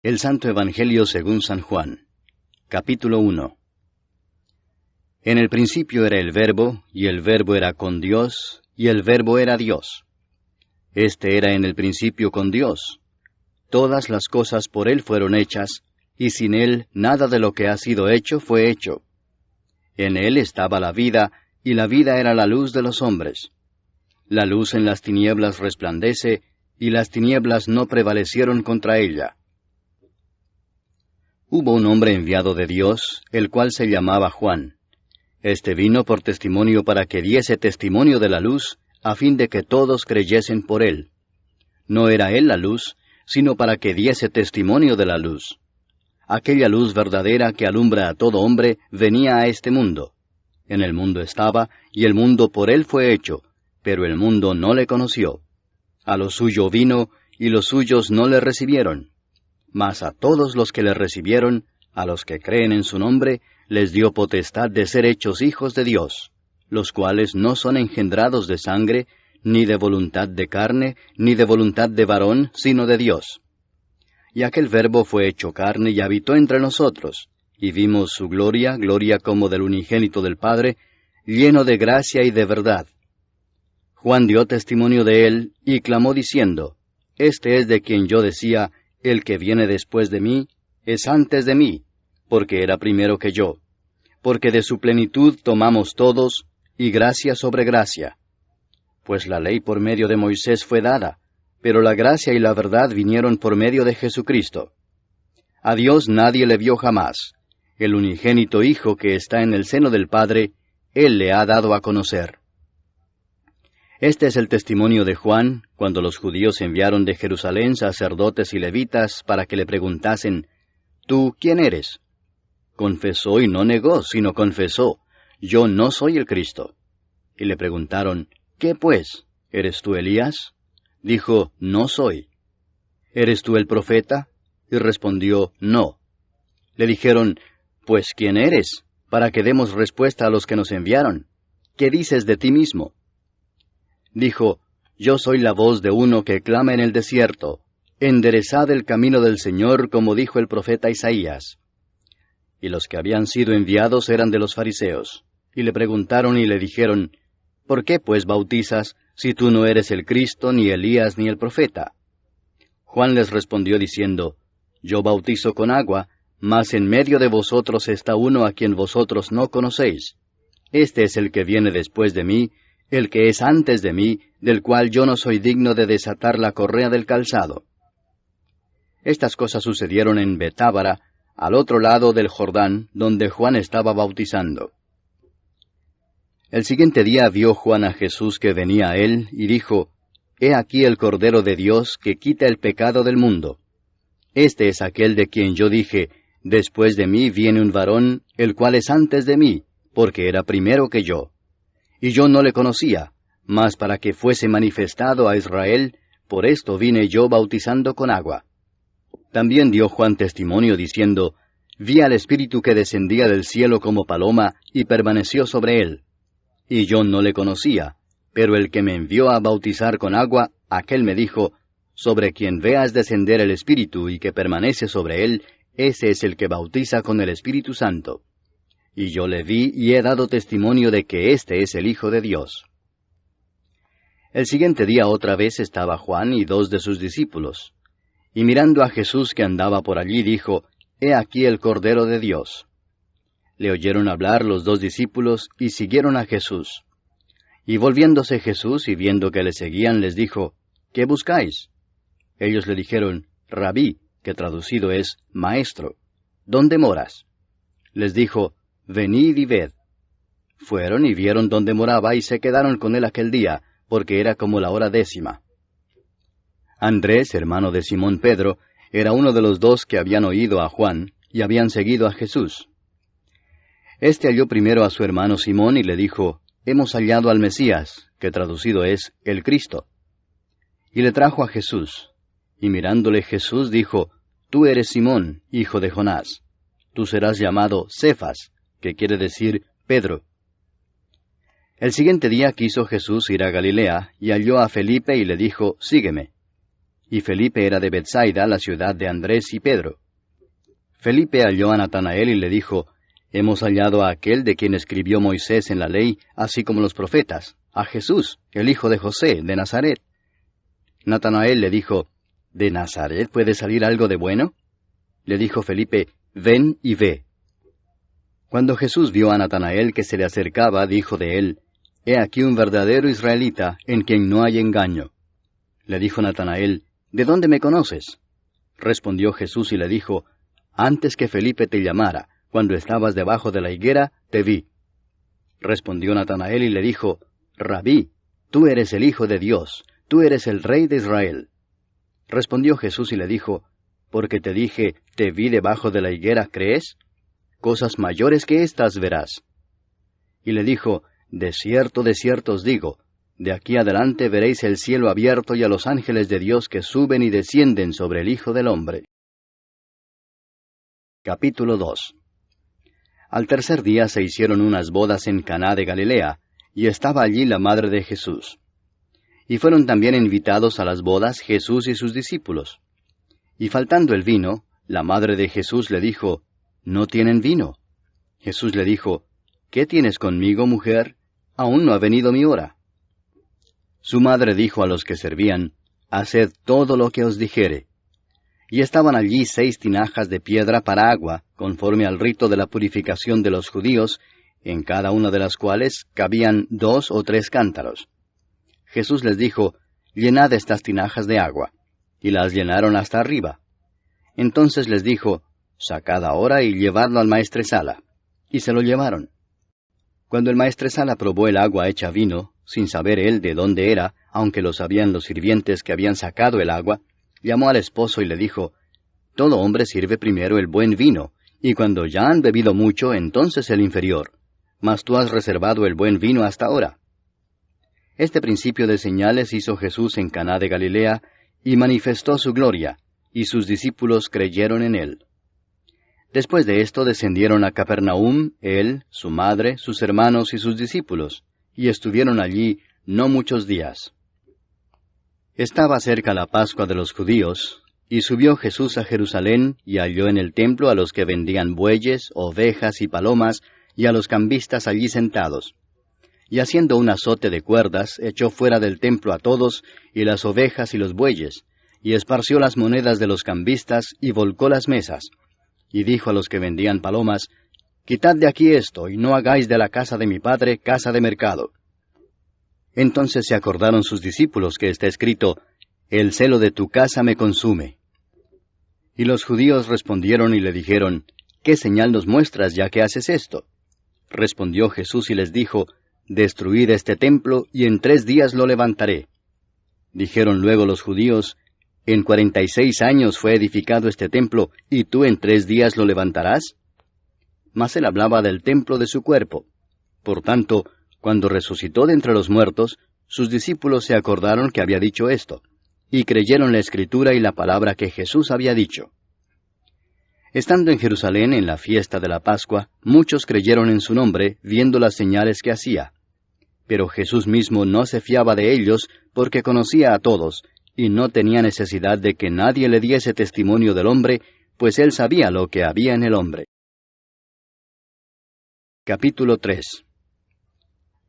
El Santo Evangelio según San Juan. Capítulo 1. En el principio era el Verbo, y el Verbo era con Dios, y el Verbo era Dios. Este era en el principio con Dios. Todas las cosas por Él fueron hechas, y sin Él nada de lo que ha sido hecho fue hecho. En Él estaba la vida, y la vida era la luz de los hombres. La luz en las tinieblas resplandece, y las tinieblas no prevalecieron contra ella. Hubo un hombre enviado de Dios, el cual se llamaba Juan. Este vino por testimonio para que diese testimonio de la luz, a fin de que todos creyesen por él. No era él la luz, sino para que diese testimonio de la luz. Aquella luz verdadera que alumbra a todo hombre venía a este mundo. En el mundo estaba, y el mundo por él fue hecho, pero el mundo no le conoció. A lo suyo vino, y los suyos no le recibieron. Mas a todos los que le recibieron, a los que creen en su nombre, les dio potestad de ser hechos hijos de Dios, los cuales no son engendrados de sangre, ni de voluntad de carne, ni de voluntad de varón, sino de Dios. Y aquel Verbo fue hecho carne y habitó entre nosotros, y vimos su gloria, gloria como del unigénito del Padre, lleno de gracia y de verdad. Juan dio testimonio de él, y clamó diciendo, Este es de quien yo decía, el que viene después de mí, es antes de mí, porque era primero que yo. Porque de su plenitud tomamos todos, y gracia sobre gracia. Pues la ley por medio de Moisés fue dada, pero la gracia y la verdad vinieron por medio de Jesucristo. A Dios nadie le vio jamás. El unigénito Hijo que está en el seno del Padre, Él le ha dado a conocer. Este es el testimonio de Juan, cuando los judíos enviaron de Jerusalén sacerdotes y levitas para que le preguntasen, ¿Tú quién eres? Confesó y no negó, sino confesó, Yo no soy el Cristo. Y le preguntaron, ¿Qué pues? ¿Eres tú Elías? Dijo, No soy. ¿Eres tú el profeta? Y respondió, No. Le dijeron, Pues ¿quién eres? Para que demos respuesta a los que nos enviaron. ¿Qué dices de ti mismo? Dijo, Yo soy la voz de uno que clama en el desierto, enderezad el camino del Señor, como dijo el profeta Isaías. Y los que habían sido enviados eran de los fariseos, y le preguntaron y le dijeron, ¿Por qué pues bautizas, si tú no eres el Cristo, ni Elías, ni el profeta? Juan les respondió diciendo, Yo bautizo con agua, mas en medio de vosotros está uno a quien vosotros no conocéis. Este es el que viene después de mí, el que es antes de mí, del cual yo no soy digno de desatar la correa del calzado. Estas cosas sucedieron en Betábara, al otro lado del Jordán, donde Juan estaba bautizando. El siguiente día vio Juan a Jesús que venía a él, y dijo, He aquí el Cordero de Dios que quita el pecado del mundo. Este es aquel de quien yo dije, Después de mí viene un varón, el cual es antes de mí, porque era primero que yo. Y yo no le conocía, mas para que fuese manifestado a Israel, por esto vine yo bautizando con agua. También dio Juan testimonio diciendo, Vi al Espíritu que descendía del cielo como paloma, y permaneció sobre él. Y yo no le conocía, pero el que me envió a bautizar con agua, aquel me dijo, Sobre quien veas descender el Espíritu y que permanece sobre él, ese es el que bautiza con el Espíritu Santo. Y yo le vi y he dado testimonio de que éste es el Hijo de Dios. El siguiente día otra vez estaba Juan y 2 de sus discípulos. Y mirando a Jesús que andaba por allí, dijo, He aquí el Cordero de Dios. Le oyeron hablar los 2 discípulos y siguieron a Jesús. Y volviéndose Jesús y viendo que le seguían, les dijo, ¿Qué buscáis? Ellos le dijeron, Rabí, que traducido es Maestro, ¿dónde moras? Les dijo, Venid y ved. Fueron y vieron dónde moraba y se quedaron con él aquel día, porque era como la hora 10. Andrés, hermano de Simón Pedro, era uno de los 2 que habían oído a Juan y habían seguido a Jesús. Este halló primero a su hermano Simón y le dijo, Hemos hallado al Mesías, que traducido es el Cristo. Y le trajo a Jesús. Y mirándole Jesús dijo, Tú eres Simón, hijo de Jonás. Tú serás llamado Cefas, que quiere decir Pedro. El siguiente día quiso Jesús ir a Galilea, y halló a Felipe y le dijo, Sígueme. y Felipe era de Bethsaida, la ciudad de Andrés y Pedro. Felipe halló a Natanael y le dijo, Hemos hallado a aquel de quien escribió Moisés en la ley, así como los profetas, a Jesús, el hijo de José, de Nazaret. Natanael le dijo, ¿De Nazaret puede salir algo de bueno? Le dijo Felipe, Ven y ve. Cuando Jesús vio a Natanael que se le acercaba, dijo de él, He aquí un verdadero israelita, en quien no hay engaño. Le dijo Natanael, ¿De dónde me conoces? Respondió Jesús y le dijo, Antes que Felipe te llamara, cuando estabas debajo de la higuera, te vi. Respondió Natanael y le dijo, Rabí, tú eres el Hijo de Dios, tú eres el Rey de Israel. Respondió Jesús y le dijo, Porque te dije, te vi debajo de la higuera, ¿crees? Cosas mayores que estas verás. Y le dijo, de cierto os digo, de aquí adelante veréis el cielo abierto y a los ángeles de Dios que suben y descienden sobre el Hijo del Hombre. Capítulo 2. Al tercer día se hicieron unas bodas en Caná de Galilea, y estaba allí la madre de Jesús. Y fueron también invitados a las bodas Jesús y sus discípulos. Y faltando el vino, la madre de Jesús le dijo, ¿No tienen vino? Jesús le dijo, ¿Qué tienes conmigo, mujer? Aún no ha venido mi hora. Su madre dijo a los que servían, Haced todo lo que os dijere. Y estaban allí 6 tinajas de piedra para agua, conforme al rito de la purificación de los judíos, en cada una de las cuales cabían 2 o 3 cántaros. Jesús les dijo, Llenad estas tinajas de agua. Y las llenaron hasta arriba. Entonces les dijo, Sacad ahora y llevadlo al maestresala. Y se lo llevaron. Cuando el maestresala probó el agua hecha vino, sin saber él de dónde era, aunque lo sabían los sirvientes que habían sacado el agua, llamó al esposo y le dijo, Todo hombre sirve primero el buen vino, y cuando ya han bebido mucho, entonces el inferior. Mas tú has reservado el buen vino hasta ahora. Este principio de señales hizo Jesús en Caná de Galilea, y manifestó su gloria, y sus discípulos creyeron en él. Después de esto descendieron a Capernaum, él, su madre, sus hermanos y sus discípulos, y estuvieron allí no muchos días. Estaba cerca la Pascua de los judíos, y subió Jesús a Jerusalén, y halló en el templo a los que vendían bueyes, ovejas y palomas, y a los cambistas allí sentados. Y haciendo un azote de cuerdas, echó fuera del templo a todos, y las ovejas y los bueyes, y esparció las monedas de los cambistas, y volcó las mesas. Y dijo a los que vendían palomas, Quitad de aquí esto, y no hagáis de la casa de mi padre casa de mercado. Entonces se acordaron sus discípulos que está escrito, El celo de tu casa me consume. Y los judíos respondieron y le dijeron, ¿Qué señal nos muestras ya que haces esto? Respondió Jesús y les dijo, Destruid este templo, y en 3 días lo levantaré. Dijeron luego los judíos, ¿En 46 años fue edificado este templo, y tú en 3 días lo levantarás? Mas él hablaba del templo de su cuerpo. Por tanto, cuando resucitó de entre los muertos, sus discípulos se acordaron que había dicho esto, y creyeron la Escritura y la palabra que Jesús había dicho. Estando en Jerusalén en la fiesta de la Pascua, muchos creyeron en su nombre, viendo las señales que hacía. Pero Jesús mismo no se fiaba de ellos, porque conocía a todos, y no tenía necesidad de que nadie le diese testimonio del hombre, pues él sabía lo que había en el hombre. Capítulo 3.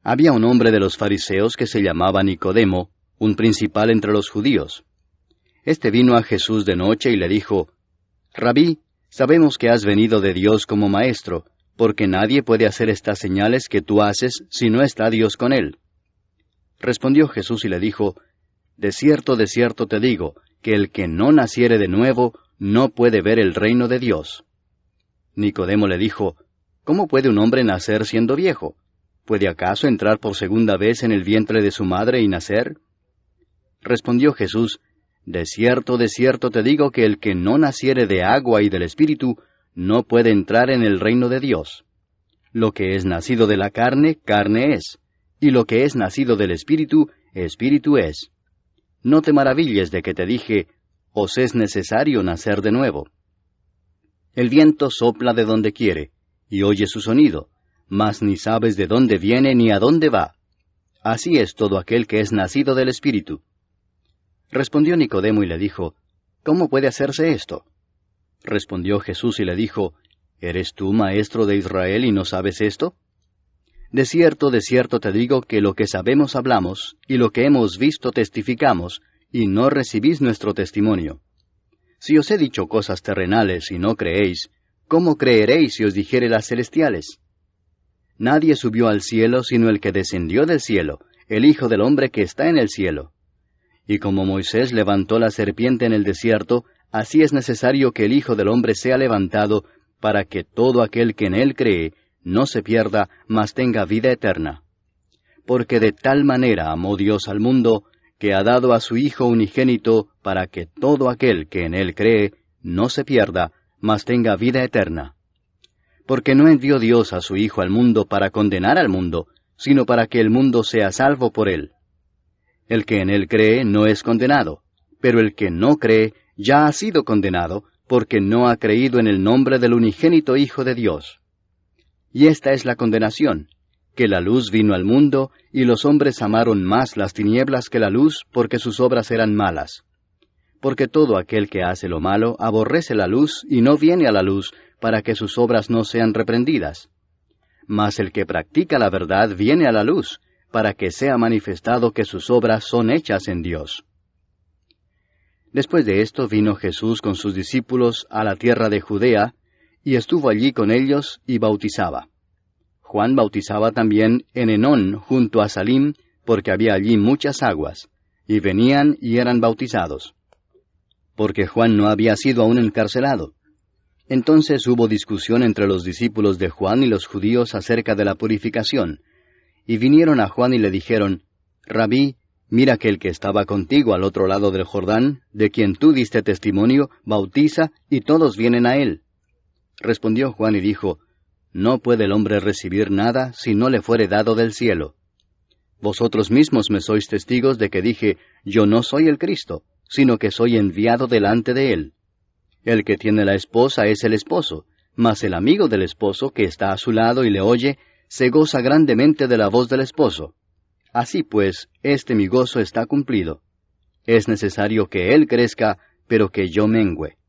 Había un hombre de los fariseos que se llamaba Nicodemo, un principal entre los judíos. Este vino a Jesús de noche y le dijo, Rabí, sabemos que has venido de Dios como maestro, porque nadie puede hacer estas señales que tú haces si no está Dios con él. Respondió Jesús y le dijo, de cierto te digo, que el que no naciere de nuevo no puede ver el reino de Dios. Nicodemo le dijo, ¿cómo puede un hombre nacer siendo viejo? ¿Puede acaso entrar por segunda vez en el vientre de su madre y nacer? Respondió Jesús, de cierto te digo que el que no naciere de agua y del Espíritu no puede entrar en el reino de Dios. Lo que es nacido de la carne, carne es, y lo que es nacido del Espíritu, Espíritu es. No te maravilles de que te dije, os es necesario nacer de nuevo. El viento sopla de donde quiere, y oye su sonido, mas ni sabes de dónde viene ni a dónde va. Así es todo aquel que es nacido del Espíritu. Respondió Nicodemo y le dijo, ¿Cómo puede hacerse esto? Respondió Jesús y le dijo, ¿Eres tú maestro de Israel y no sabes esto? De cierto te digo que lo que sabemos hablamos, y lo que hemos visto testificamos, y no recibís nuestro testimonio. Si os he dicho cosas terrenales y no creéis, ¿cómo creeréis si os dijere las celestiales? Nadie subió al cielo sino el que descendió del cielo, el Hijo del Hombre que está en el cielo. Y como Moisés levantó la serpiente en el desierto, así es necesario que el Hijo del Hombre sea levantado, para que todo aquel que en él cree no se pierda, mas tenga vida eterna. Porque de tal manera amó Dios al mundo, que ha dado a su Hijo unigénito, para que todo aquel que en él cree no se pierda, mas tenga vida eterna. Porque no envió Dios a su Hijo al mundo para condenar al mundo, sino para que el mundo sea salvo por él. El que en él cree no es condenado, pero el que no cree ya ha sido condenado, porque no ha creído en el nombre del unigénito Hijo de Dios. Y esta es la condenación, que la luz vino al mundo, y los hombres amaron más las tinieblas que la luz, porque sus obras eran malas. Porque todo aquel que hace lo malo aborrece la luz, y no viene a la luz, para que sus obras no sean reprendidas. Mas el que practica la verdad viene a la luz, para que sea manifestado que sus obras son hechas en Dios. Después de esto vino Jesús con sus discípulos a la tierra de Judea, y estuvo allí con ellos y bautizaba. Juan bautizaba también en Enón junto a Salim, porque había allí muchas aguas, y venían y eran bautizados. Porque Juan no había sido aún encarcelado. Entonces hubo discusión entre los discípulos de Juan y los judíos acerca de la purificación, y vinieron a Juan y le dijeron, Rabí, mira que el que estaba contigo al otro lado del Jordán, de quien tú diste testimonio, bautiza, y todos vienen a él. Respondió Juan y dijo, No puede el hombre recibir nada si no le fuere dado del cielo. Vosotros mismos me sois testigos de que dije, Yo no soy el Cristo, sino que soy enviado delante de él. El que tiene la esposa es el esposo, mas el amigo del esposo que está a su lado y le oye, se goza grandemente de la voz del esposo. Así pues, mi gozo está cumplido. Es necesario que él crezca, pero que yo mengüe.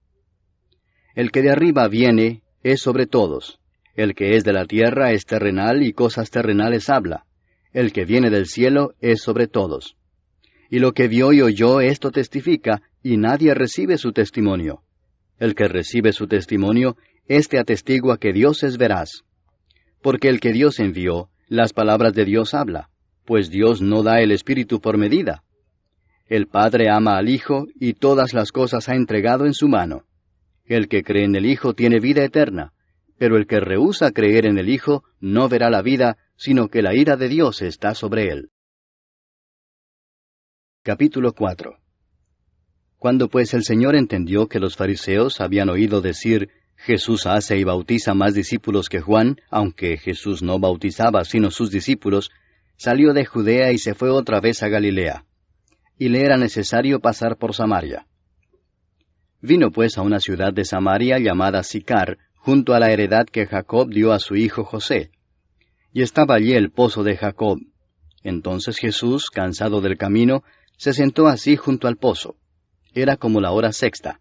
El que de arriba viene es sobre todos. El que es de la tierra es terrenal y cosas terrenales habla. El que viene del cielo es sobre todos. Y lo que vio y oyó esto testifica, y nadie recibe su testimonio. El que recibe su testimonio, atestigua que Dios es veraz. Porque el que Dios envió, las palabras de Dios habla, pues Dios no da el Espíritu por medida. El Padre ama al Hijo, y todas las cosas ha entregado en su mano. El que cree en el Hijo tiene vida eterna, pero el que rehúsa creer en el Hijo no verá la vida, sino que la ira de Dios está sobre él. Capítulo 4. Cuando pues el Señor entendió que los fariseos habían oído decir, Jesús hace y bautiza más discípulos que Juan, aunque Jesús no bautizaba sino sus discípulos, salió de Judea y se fue otra vez a Galilea. Y le era necesario pasar por Samaria. Vino pues a una ciudad de Samaria llamada Sicar, junto a la heredad que Jacob dio a su hijo José. Y estaba allí el pozo de Jacob. Entonces Jesús, cansado del camino, se sentó así junto al pozo. Era como la hora sexta.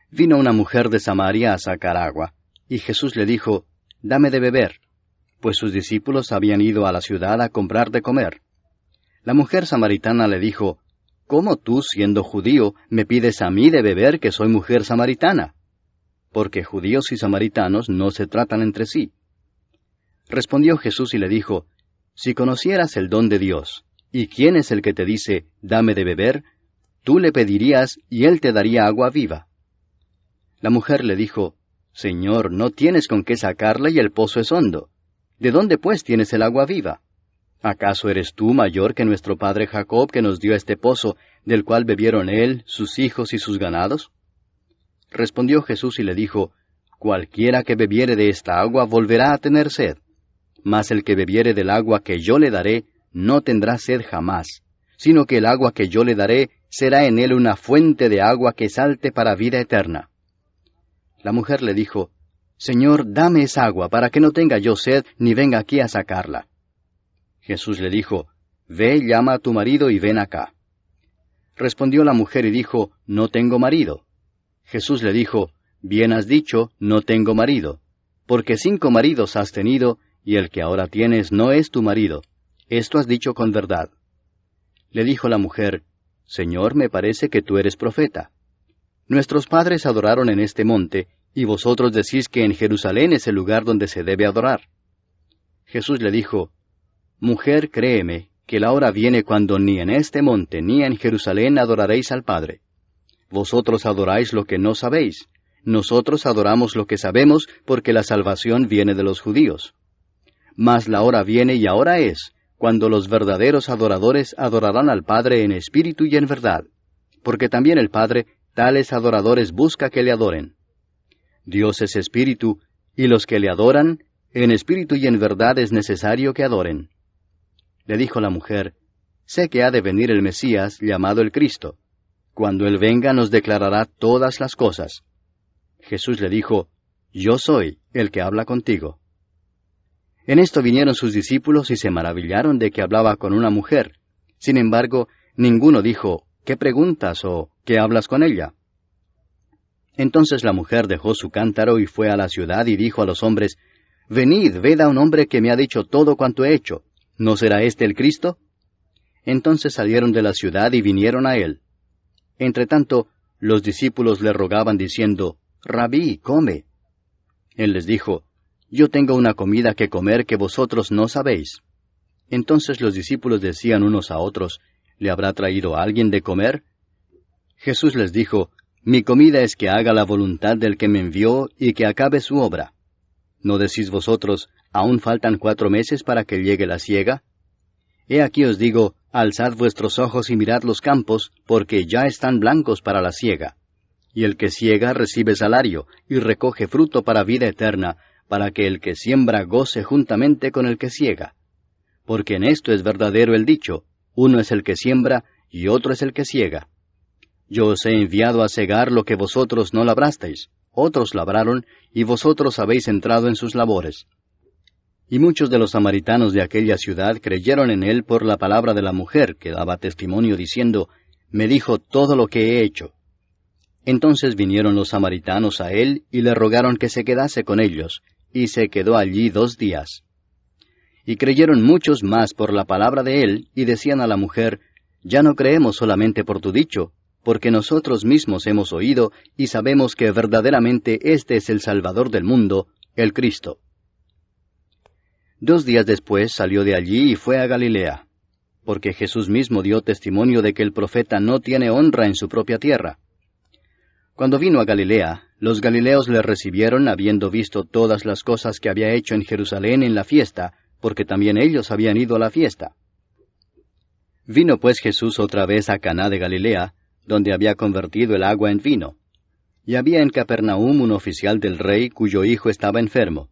Vino una mujer de Samaria a sacar agua, y Jesús le dijo, Dame de beber, pues sus discípulos habían ido a la ciudad a comprar de comer. La mujer samaritana le dijo, ¿Cómo tú, siendo judío, me pides a mí de beber que soy mujer samaritana? Porque judíos y samaritanos no se tratan entre sí. Respondió Jesús y le dijo, Si conocieras el don de Dios, y quién es el que te dice, Dame de beber, tú le pedirías y él te daría agua viva. La mujer le dijo, Señor, no tienes con qué sacarla y el pozo es hondo. ¿De dónde pues tienes el agua viva? ¿Acaso eres tú mayor que nuestro padre Jacob, que nos dio este pozo, del cual bebieron él, sus hijos y sus ganados? Respondió Jesús y le dijo, Cualquiera que bebiere de esta agua volverá a tener sed, mas el que bebiere del agua que yo le daré no tendrá sed jamás, sino que el agua que yo le daré será en él una fuente de agua que salte para vida eterna. La mujer le dijo, Señor, dame esa agua para que no tenga yo sed ni venga aquí a sacarla. Jesús le dijo, Ve, llama a tu marido y ven acá. Respondió la mujer y dijo, No tengo marido. Jesús le dijo, Bien has dicho, no tengo marido, porque 5 maridos has tenido, y el que ahora tienes no es tu marido. Esto has dicho con verdad. Le dijo la mujer, Señor, me parece que tú eres profeta. Nuestros padres adoraron en este monte, y vosotros decís que en Jerusalén es el lugar donde se debe adorar. Jesús le dijo, Mujer, créeme, que la hora viene cuando ni en este monte ni en Jerusalén adoraréis al Padre. Vosotros adoráis lo que no sabéis, nosotros adoramos lo que sabemos, porque la salvación viene de los judíos. Mas la hora viene y ahora es, cuando los verdaderos adoradores adorarán al Padre en espíritu y en verdad, porque también el Padre tales adoradores busca que le adoren. Dios es espíritu, y los que le adoran, en espíritu y en verdad es necesario que adoren. Le dijo la mujer, Sé que ha de venir el Mesías, llamado el Cristo. Cuando Él venga nos declarará todas las cosas. Jesús le dijo, Yo soy el que habla contigo. En esto vinieron sus discípulos y se maravillaron de que hablaba con una mujer. Sin embargo, ninguno dijo, ¿qué preguntas o qué hablas con ella? Entonces la mujer dejó su cántaro y fue a la ciudad y dijo a los hombres, Venid, ved a un hombre que me ha dicho todo cuanto he hecho. ¿No será este el Cristo? Entonces salieron de la ciudad y vinieron a él. Entretanto, los discípulos le rogaban diciendo, Rabí, come. Él les dijo, Yo tengo una comida que comer que vosotros no sabéis. Entonces los discípulos decían unos a otros, ¿le habrá traído alguien de comer? Jesús les dijo, Mi comida es que haga la voluntad del que me envió y que acabe su obra. ¿No decís vosotros, aún faltan 4 meses para que llegue la siega? He aquí os digo, alzad vuestros ojos y mirad los campos, porque ya están blancos para la siega. Y el que siega recibe salario, y recoge fruto para vida eterna, para que el que siembra goce juntamente con el que siega. Porque en esto es verdadero el dicho, uno es el que siembra, y otro es el que siega. Yo os he enviado a segar lo que vosotros no labrasteis, otros labraron, y vosotros habéis entrado en sus labores. Y muchos de los samaritanos de aquella ciudad creyeron en él por la palabra de la mujer, que daba testimonio diciendo, Me dijo todo lo que he hecho. Entonces vinieron los samaritanos a él, y le rogaron que se quedase con ellos, y se quedó allí 2 días. Y creyeron muchos más por la palabra de él, y decían a la mujer, Ya no creemos solamente por tu dicho, porque nosotros mismos hemos oído, y sabemos que verdaderamente este es el Salvador del mundo, el Cristo. 2 días después salió de allí y fue a Galilea, porque Jesús mismo dio testimonio de que el profeta no tiene honra en su propia tierra. Cuando vino a Galilea, los galileos le recibieron habiendo visto todas las cosas que había hecho en Jerusalén en la fiesta, porque también ellos habían ido a la fiesta. Vino pues Jesús otra vez a Caná de Galilea, donde había convertido el agua en vino. Y había en Capernaum un oficial del rey cuyo hijo estaba enfermo.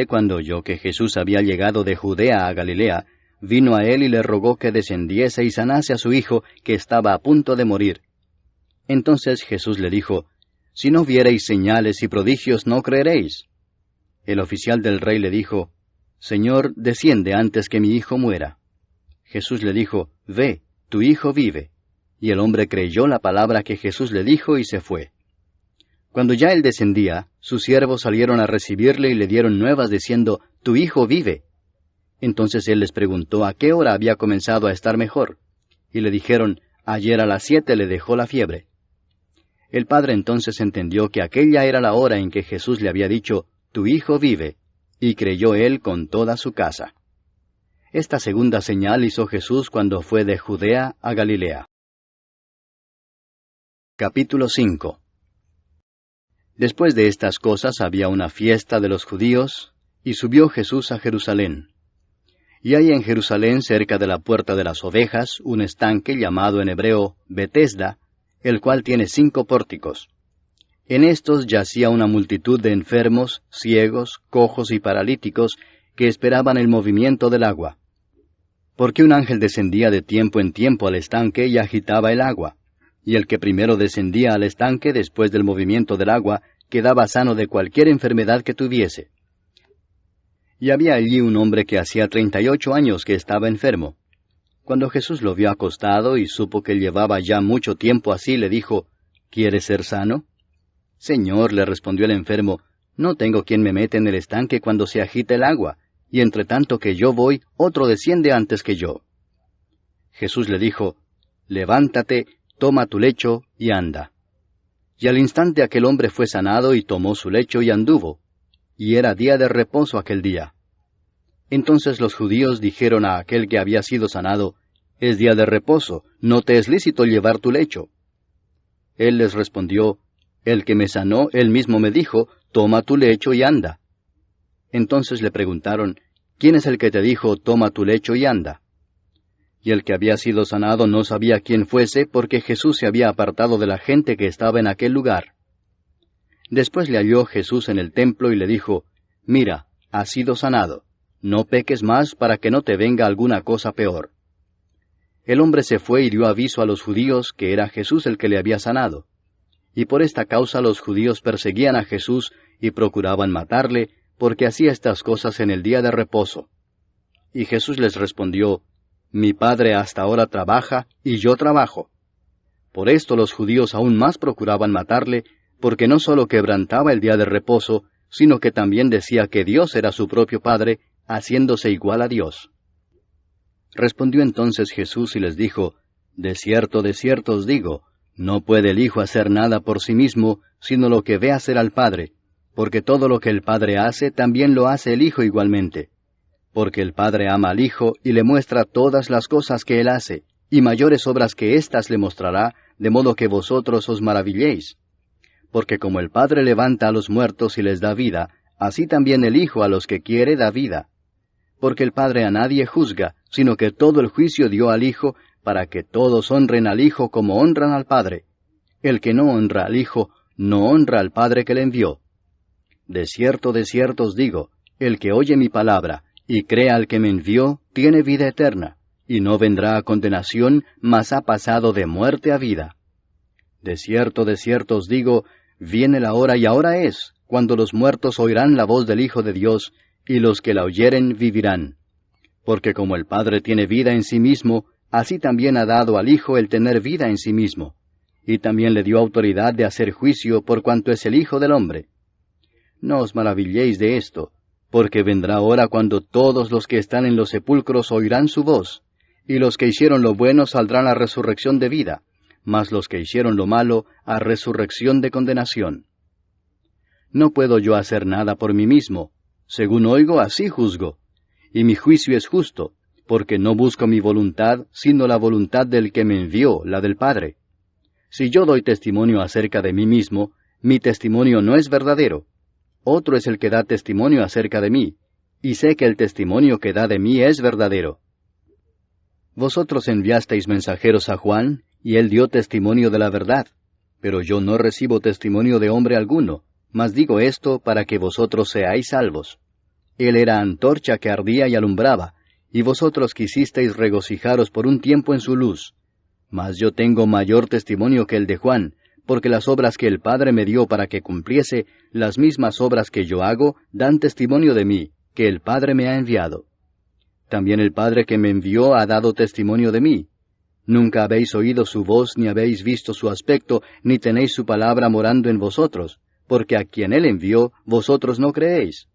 Cuando oyó que Jesús había llegado de Judea a Galilea, vino a él y le rogó que descendiese y sanase a su hijo, que estaba a punto de morir. Entonces Jesús le dijo, Si no viereis señales y prodigios, no creeréis. El oficial del rey le dijo, Señor, desciende antes que mi hijo muera. Jesús le dijo, Ve, tu hijo vive. Y el hombre creyó la palabra que Jesús le dijo y se fue. Cuando ya él descendía, sus siervos salieron a recibirle y le dieron nuevas diciendo, Tu hijo vive. Entonces él les preguntó a qué hora había comenzado a estar mejor. Y le dijeron, Ayer a las 7 le dejó la fiebre. El padre entonces entendió que aquella era la hora en que Jesús le había dicho, Tu hijo vive, y creyó él con toda su casa. Esta segunda señal hizo Jesús cuando fue de Judea a Galilea. Capítulo 5. Después de estas cosas había una fiesta de los judíos, y subió Jesús a Jerusalén. Y hay en Jerusalén, cerca de la puerta de las ovejas, un estanque llamado en hebreo Betesda, el cual tiene 5 pórticos. En estos yacía una multitud de enfermos, ciegos, cojos y paralíticos, que esperaban el movimiento del agua. Porque un ángel descendía de tiempo en tiempo al estanque y agitaba el agua. Y el que primero descendía al estanque después del movimiento del agua, quedaba sano de cualquier enfermedad que tuviese. Y había allí un hombre que hacía 38 años que estaba enfermo. Cuando Jesús lo vio acostado y supo que llevaba ya mucho tiempo así, le dijo, ¿quieres ser sano? Señor, le respondió el enfermo, no tengo quien me mete en el estanque cuando se agita el agua, y entre tanto que yo voy, otro desciende antes que yo. Jesús le dijo, levántate, toma tu lecho y anda. Y al instante aquel hombre fue sanado y tomó su lecho y anduvo, y era día de reposo aquel día. Entonces los judíos dijeron a aquel que había sido sanado, es día de reposo, no te es lícito llevar tu lecho. Él les respondió, el que me sanó, él mismo me dijo, toma tu lecho y anda. Entonces le preguntaron, ¿quién es el que te dijo, toma tu lecho y anda? Y el que había sido sanado no sabía quién fuese, porque Jesús se había apartado de la gente que estaba en aquel lugar. Después le halló Jesús en el templo y le dijo, mira, has sido sanado, no peques más para que no te venga alguna cosa peor. El hombre se fue y dio aviso a los judíos que era Jesús el que le había sanado. Y por esta causa los judíos perseguían a Jesús y procuraban matarle, porque hacía estas cosas en el día de reposo. Y Jesús les respondió, mi Padre hasta ahora trabaja, y yo trabajo. Por esto los judíos aún más procuraban matarle, porque no sólo quebrantaba el día de reposo, sino que también decía que Dios era su propio Padre, haciéndose igual a Dios. Respondió entonces Jesús y les dijo, de cierto os digo, no puede el Hijo hacer nada por sí mismo, sino lo que ve hacer al Padre, porque todo lo que el Padre hace, también lo hace el Hijo igualmente. Porque el Padre ama al Hijo y le muestra todas las cosas que Él hace, y mayores obras que éstas le mostrará, de modo que vosotros os maravilléis. Porque como el Padre levanta a los muertos y les da vida, así también el Hijo a los que quiere da vida. Porque el Padre a nadie juzga, sino que todo el juicio dio al Hijo, para que todos honren al Hijo como honran al Padre. El que no honra al Hijo, no honra al Padre que le envió. De cierto os digo, el que oye mi palabra, y crea al que me envió, tiene vida eterna, y no vendrá a condenación, mas ha pasado de muerte a vida. De cierto os digo, viene la hora y ahora es, cuando los muertos oirán la voz del Hijo de Dios, y los que la oyeren vivirán. Porque como el Padre tiene vida en sí mismo, así también ha dado al Hijo el tener vida en sí mismo, y también le dio autoridad de hacer juicio por cuanto es el Hijo del hombre. No os maravilléis de esto, porque vendrá hora cuando todos los que están en los sepulcros oirán su voz, y los que hicieron lo bueno saldrán a resurrección de vida, mas los que hicieron lo malo a resurrección de condenación. No puedo yo hacer nada por mí mismo, según oigo así juzgo, y mi juicio es justo, porque no busco mi voluntad, sino la voluntad del que me envió, la del Padre. Si yo doy testimonio acerca de mí mismo, mi testimonio no es verdadero. Otro es el que da testimonio acerca de mí, y sé que el testimonio que da de mí es verdadero. Vosotros enviasteis mensajeros a Juan, y él dio testimonio de la verdad, pero yo no recibo testimonio de hombre alguno, mas digo esto para que vosotros seáis salvos. Él era antorcha que ardía y alumbraba, y vosotros quisisteis regocijaros por un tiempo en su luz. Mas yo tengo mayor testimonio que el de Juan, porque las obras que el Padre me dio para que cumpliese, las mismas obras que yo hago, dan testimonio de mí, que el Padre me ha enviado. También el Padre que me envió ha dado testimonio de mí. Nunca habéis oído su voz, ni habéis visto su aspecto, ni tenéis su palabra morando en vosotros, porque a quien él envió, vosotros no creéis.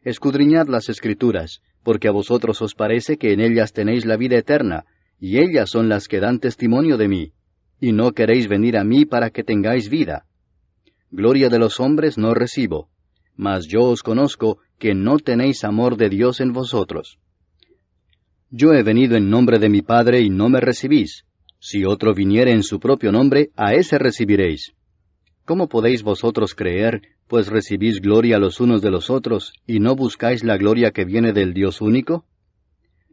Escudriñad las Escrituras, porque a vosotros os parece que en ellas tenéis la vida eterna, y ellas son las que dan testimonio de mí, y no queréis venir a mí para que tengáis vida. Gloria de los hombres no recibo, mas yo os conozco que no tenéis amor de Dios en vosotros. Yo he venido en nombre de mi Padre y no me recibís. Si otro viniere en su propio nombre, a ese recibiréis. ¿Cómo podéis vosotros creer, pues recibís gloria los unos de los otros, y no buscáis la gloria que viene del Dios único?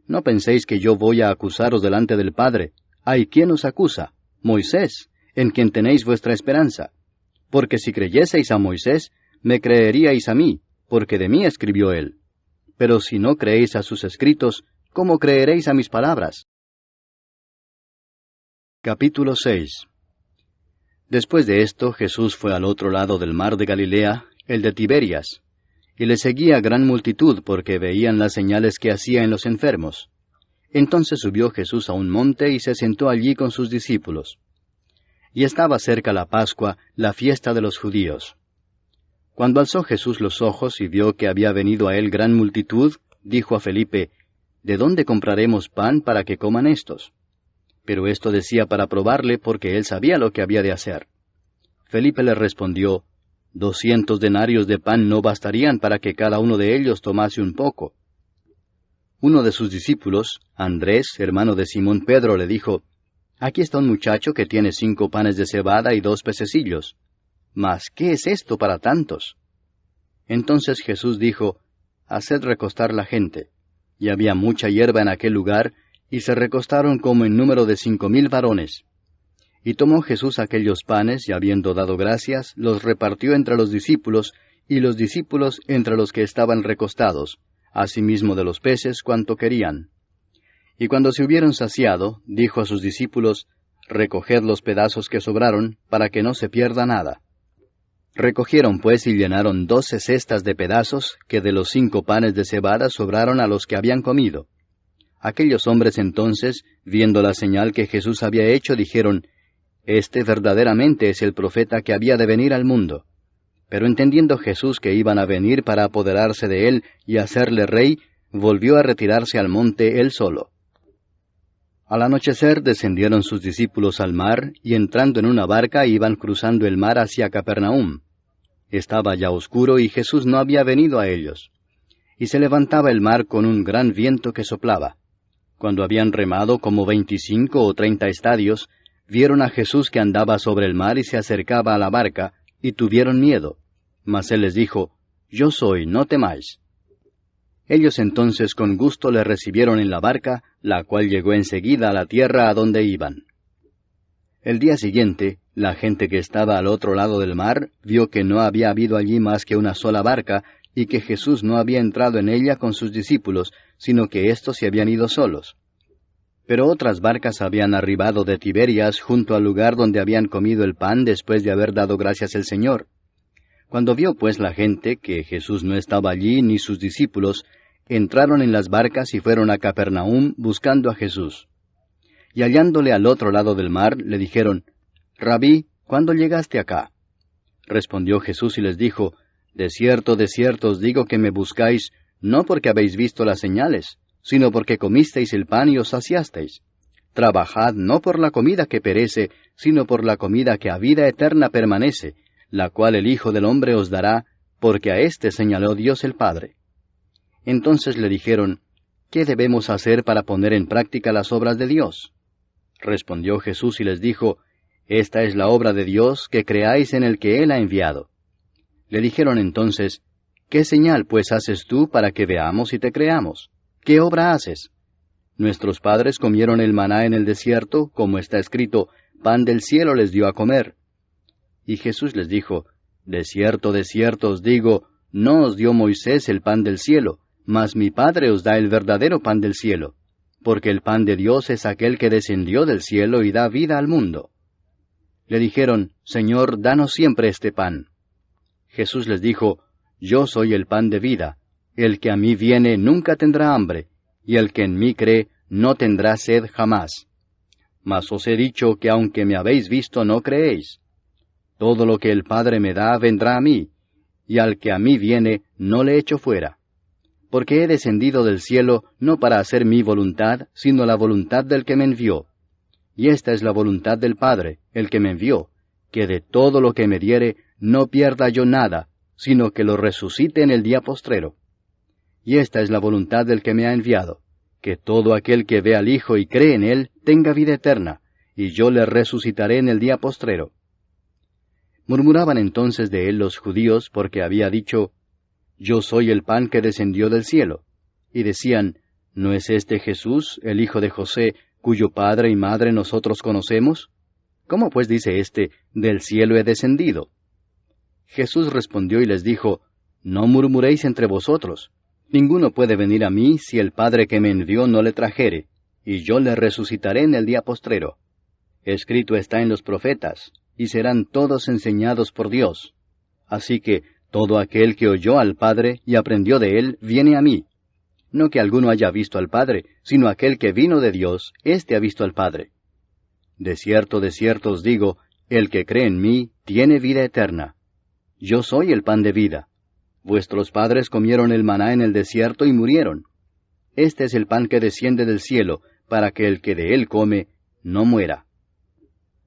No penséis que yo voy a acusaros delante del Padre. ¿Hay quien os acusa? Moisés, en quien tenéis vuestra esperanza. Porque si creyeseis a Moisés, me creeríais a mí, porque de mí escribió él. Pero si no creéis a sus escritos, ¿cómo creeréis a mis palabras? Capítulo 6. Después de esto, Jesús fue al otro lado del mar de Galilea, el de Tiberias, y le seguía gran multitud porque veían las señales que hacía en los enfermos. Entonces subió Jesús a un monte y se sentó allí con sus discípulos. Y estaba cerca la Pascua, la fiesta de los judíos. Cuando alzó Jesús los ojos y vio que había venido a él gran multitud, dijo a Felipe, ¿De dónde compraremos pan para que coman estos? Pero esto decía para probarle, porque él sabía lo que había de hacer. Felipe le respondió, 200 denarios de pan no bastarían para que cada uno de ellos tomase un poco. Uno de sus discípulos, Andrés, hermano de Simón Pedro, le dijo, Aquí está un muchacho que tiene 5 panes de cebada y 2 pececillos. Mas, ¿qué es esto para tantos? Entonces Jesús dijo, Haced recostar la gente. Y había mucha hierba en aquel lugar, y se recostaron como en número de 5,000 varones. Y tomó Jesús aquellos panes, y habiendo dado gracias, los repartió entre los discípulos, y los discípulos entre los que estaban recostados, asimismo de los peces cuanto querían. Y cuando se hubieron saciado, dijo a sus discípulos, Recoged los pedazos que sobraron, para que no se pierda nada. Recogieron pues y llenaron 12 cestas de pedazos, que de los 5 panes de cebada sobraron a los que habían comido. Aquellos hombres entonces, viendo la señal que Jesús había hecho, dijeron, Este verdaderamente es el profeta que había de venir al mundo. Pero entendiendo Jesús que iban a venir para apoderarse de él y hacerle rey, volvió a retirarse al monte él solo. Al anochecer descendieron sus discípulos al mar, y entrando en una barca iban cruzando el mar hacia Capernaum. Estaba ya oscuro y Jesús no había venido a ellos. Y se levantaba el mar con un gran viento que soplaba. Cuando habían remado como 25 o 30 estadios, vieron a Jesús que andaba sobre el mar y se acercaba a la barca, y tuvieron miedo. Mas él les dijo, Yo soy, no temáis. Ellos entonces con gusto le recibieron en la barca, la cual llegó enseguida a la tierra a donde iban. El día siguiente, la gente que estaba al otro lado del mar vio que no había habido allí más que una sola barca, y que Jesús no había entrado en ella con sus discípulos, sino que éstos se habían ido solos. Pero otras barcas habían arribado de Tiberias junto al lugar donde habían comido el pan después de haber dado gracias al Señor. Cuando vio pues la gente que Jesús no estaba allí ni sus discípulos, entraron en las barcas y fueron a Capernaum buscando a Jesús. Y hallándole al otro lado del mar, le dijeron, Rabí, ¿cuándo llegaste acá? Respondió Jesús y les dijo, de cierto os digo que me buscáis, no porque habéis visto las señales, sino porque comisteis el pan y os saciasteis. Trabajad no por la comida que perece, sino por la comida que a vida eterna permanece, la cual el Hijo del Hombre os dará, porque a éste señaló Dios el Padre. Entonces le dijeron, ¿qué debemos hacer para poner en práctica las obras de Dios? Respondió Jesús y les dijo, Esta es la obra de Dios, que creáis en el que Él ha enviado. Le dijeron entonces, ¿qué señal pues haces tú para que veamos y te creamos? ¿Qué obra haces? Nuestros padres comieron el maná en el desierto, como está escrito, pan del cielo les dio a comer. Y Jesús les dijo, de cierto os digo, no os dio Moisés el pan del cielo, mas mi Padre os da el verdadero pan del cielo, porque el pan de Dios es aquel que descendió del cielo y da vida al mundo. Le dijeron, Señor, danos siempre este pan. Jesús les dijo, Yo soy el pan de vida, el que a mí viene nunca tendrá hambre, y el que en mí cree no tendrá sed jamás. Mas os he dicho que aunque me habéis visto no creéis. Todo lo que el Padre me da vendrá a mí, y al que a mí viene no le echo fuera. Porque he descendido del cielo no para hacer mi voluntad, sino la voluntad del que me envió. Y esta es la voluntad del Padre, el que me envió, que de todo lo que me diere no pierda yo nada, sino que lo resucite en el día postrero. Y esta es la voluntad del que me ha enviado, que todo aquel que ve al Hijo y cree en Él tenga vida eterna, y yo le resucitaré en el día postrero. Murmuraban entonces de él los judíos porque había dicho, Yo soy el pan que descendió del cielo. Y decían, ¿no es este Jesús, el hijo de José, cuyo padre y madre nosotros conocemos? ¿Cómo pues dice éste, del cielo he descendido? Jesús respondió y les dijo, No murmuréis entre vosotros. Ninguno puede venir a mí si el Padre que me envió no le trajere, y yo le resucitaré en el día postrero. Escrito está en los profetas, y serán todos enseñados por Dios. Así que todo aquel que oyó al Padre y aprendió de él, viene a mí. No que alguno haya visto al Padre, sino aquel que vino de Dios, éste ha visto al Padre. De cierto os digo, el que cree en mí tiene vida eterna. Yo soy el pan de vida. Vuestros padres comieron el maná en el desierto y murieron. Este es el pan que desciende del cielo, para que el que de él come no muera.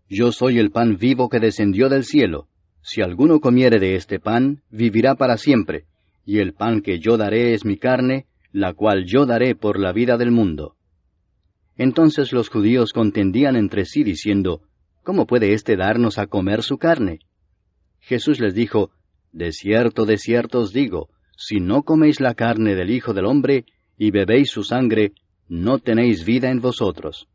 Yo soy el pan vivo que descendió del cielo. Si alguno comiere de este pan, vivirá para siempre, y el pan que yo daré es mi carne, la cual yo daré por la vida del mundo. Entonces los judíos contendían entre sí diciendo, ¿cómo puede éste darnos a comer su carne? Jesús les dijo, de cierto os digo, si no coméis la carne del Hijo del Hombre y bebéis su sangre, no tenéis vida en vosotros.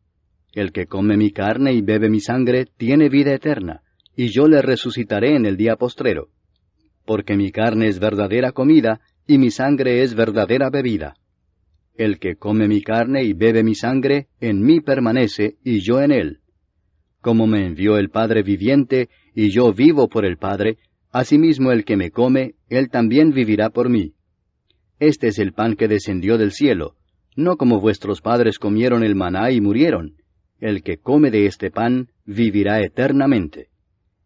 El que come mi carne y bebe mi sangre tiene vida eterna, y yo le resucitaré en el día postrero. Porque mi carne es verdadera comida, y mi sangre es verdadera bebida. El que come mi carne y bebe mi sangre, en mí permanece, y yo en él. Como me envió el Padre viviente, y yo vivo por el Padre, asimismo el que me come, él también vivirá por mí. Este es el pan que descendió del cielo, no como vuestros padres comieron el maná y murieron. El que come de este pan, vivirá eternamente.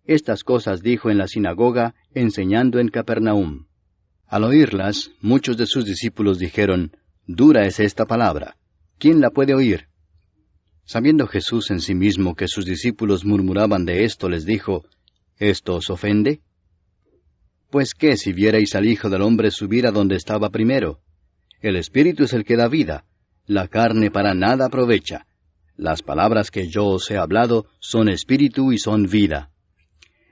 Estas cosas dijo en la sinagoga, enseñando en Capernaum. Al oírlas, muchos de sus discípulos dijeron, «Dura es esta palabra. ¿Quién la puede oír?» Sabiendo Jesús en sí mismo que sus discípulos murmuraban de esto, les dijo, ¿esto os ofende? Pues qué si vierais al Hijo del Hombre subir a donde estaba primero. El Espíritu es el que da vida, la carne para nada aprovecha. Las palabras que yo os he hablado son espíritu y son vida.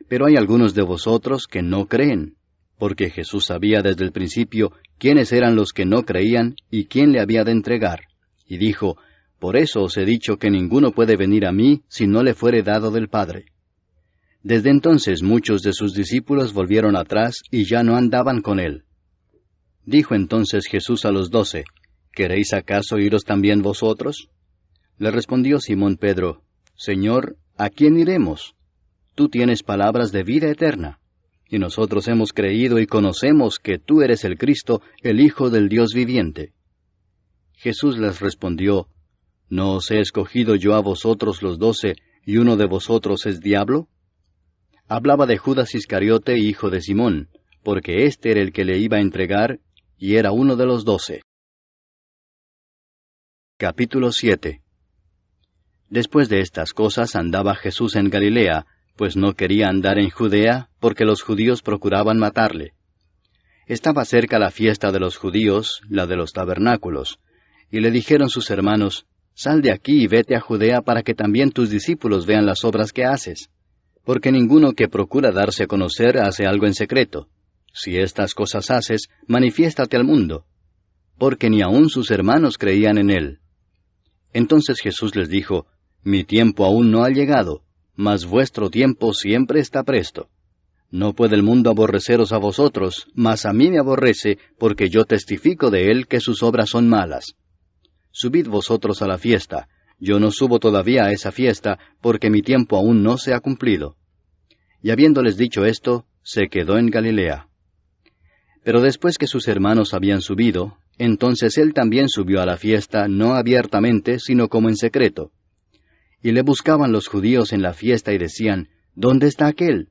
Pero hay algunos de vosotros que no creen, porque Jesús sabía desde el principio quiénes eran los que no creían y quién le había de entregar. Y dijo, por eso os he dicho que ninguno puede venir a mí si no le fuere dado del Padre. Desde entonces muchos de sus discípulos volvieron atrás y ya no andaban con él. Dijo entonces Jesús a los 12, ¿queréis acaso iros también vosotros? Le respondió Simón Pedro, Señor, ¿a quién iremos? Tú tienes palabras de vida eterna. Y nosotros hemos creído y conocemos que tú eres el Cristo, el Hijo del Dios viviente. Jesús les respondió, ¿no os he escogido yo a vosotros los 12, y uno de vosotros es diablo? Hablaba de Judas Iscariote, hijo de Simón, porque éste era el que le iba a entregar, y era uno de los 12. Capítulo 7. Después de estas cosas andaba Jesús en Galilea, pues no quería andar en Judea, porque los judíos procuraban matarle. Estaba cerca la fiesta de los judíos, la de los tabernáculos, y le dijeron sus hermanos, «Sal de aquí y vete a Judea para que también tus discípulos vean las obras que haces. Porque ninguno que procura darse a conocer hace algo en secreto. Si estas cosas haces, manifiéstate al mundo». Porque ni aun sus hermanos creían en él. Entonces Jesús les dijo, «Mi tiempo aún no ha llegado, mas vuestro tiempo siempre está presto. No puede el mundo aborreceros a vosotros, mas a mí me aborrece, porque yo testifico de él que sus obras son malas. Subid vosotros a la fiesta, yo no subo todavía a esa fiesta, porque mi tiempo aún no se ha cumplido». Y habiéndoles dicho esto, se quedó en Galilea. Pero después que sus hermanos habían subido, entonces él también subió a la fiesta, no abiertamente, sino como en secreto. Y le buscaban los judíos en la fiesta y decían, ¿dónde está aquél?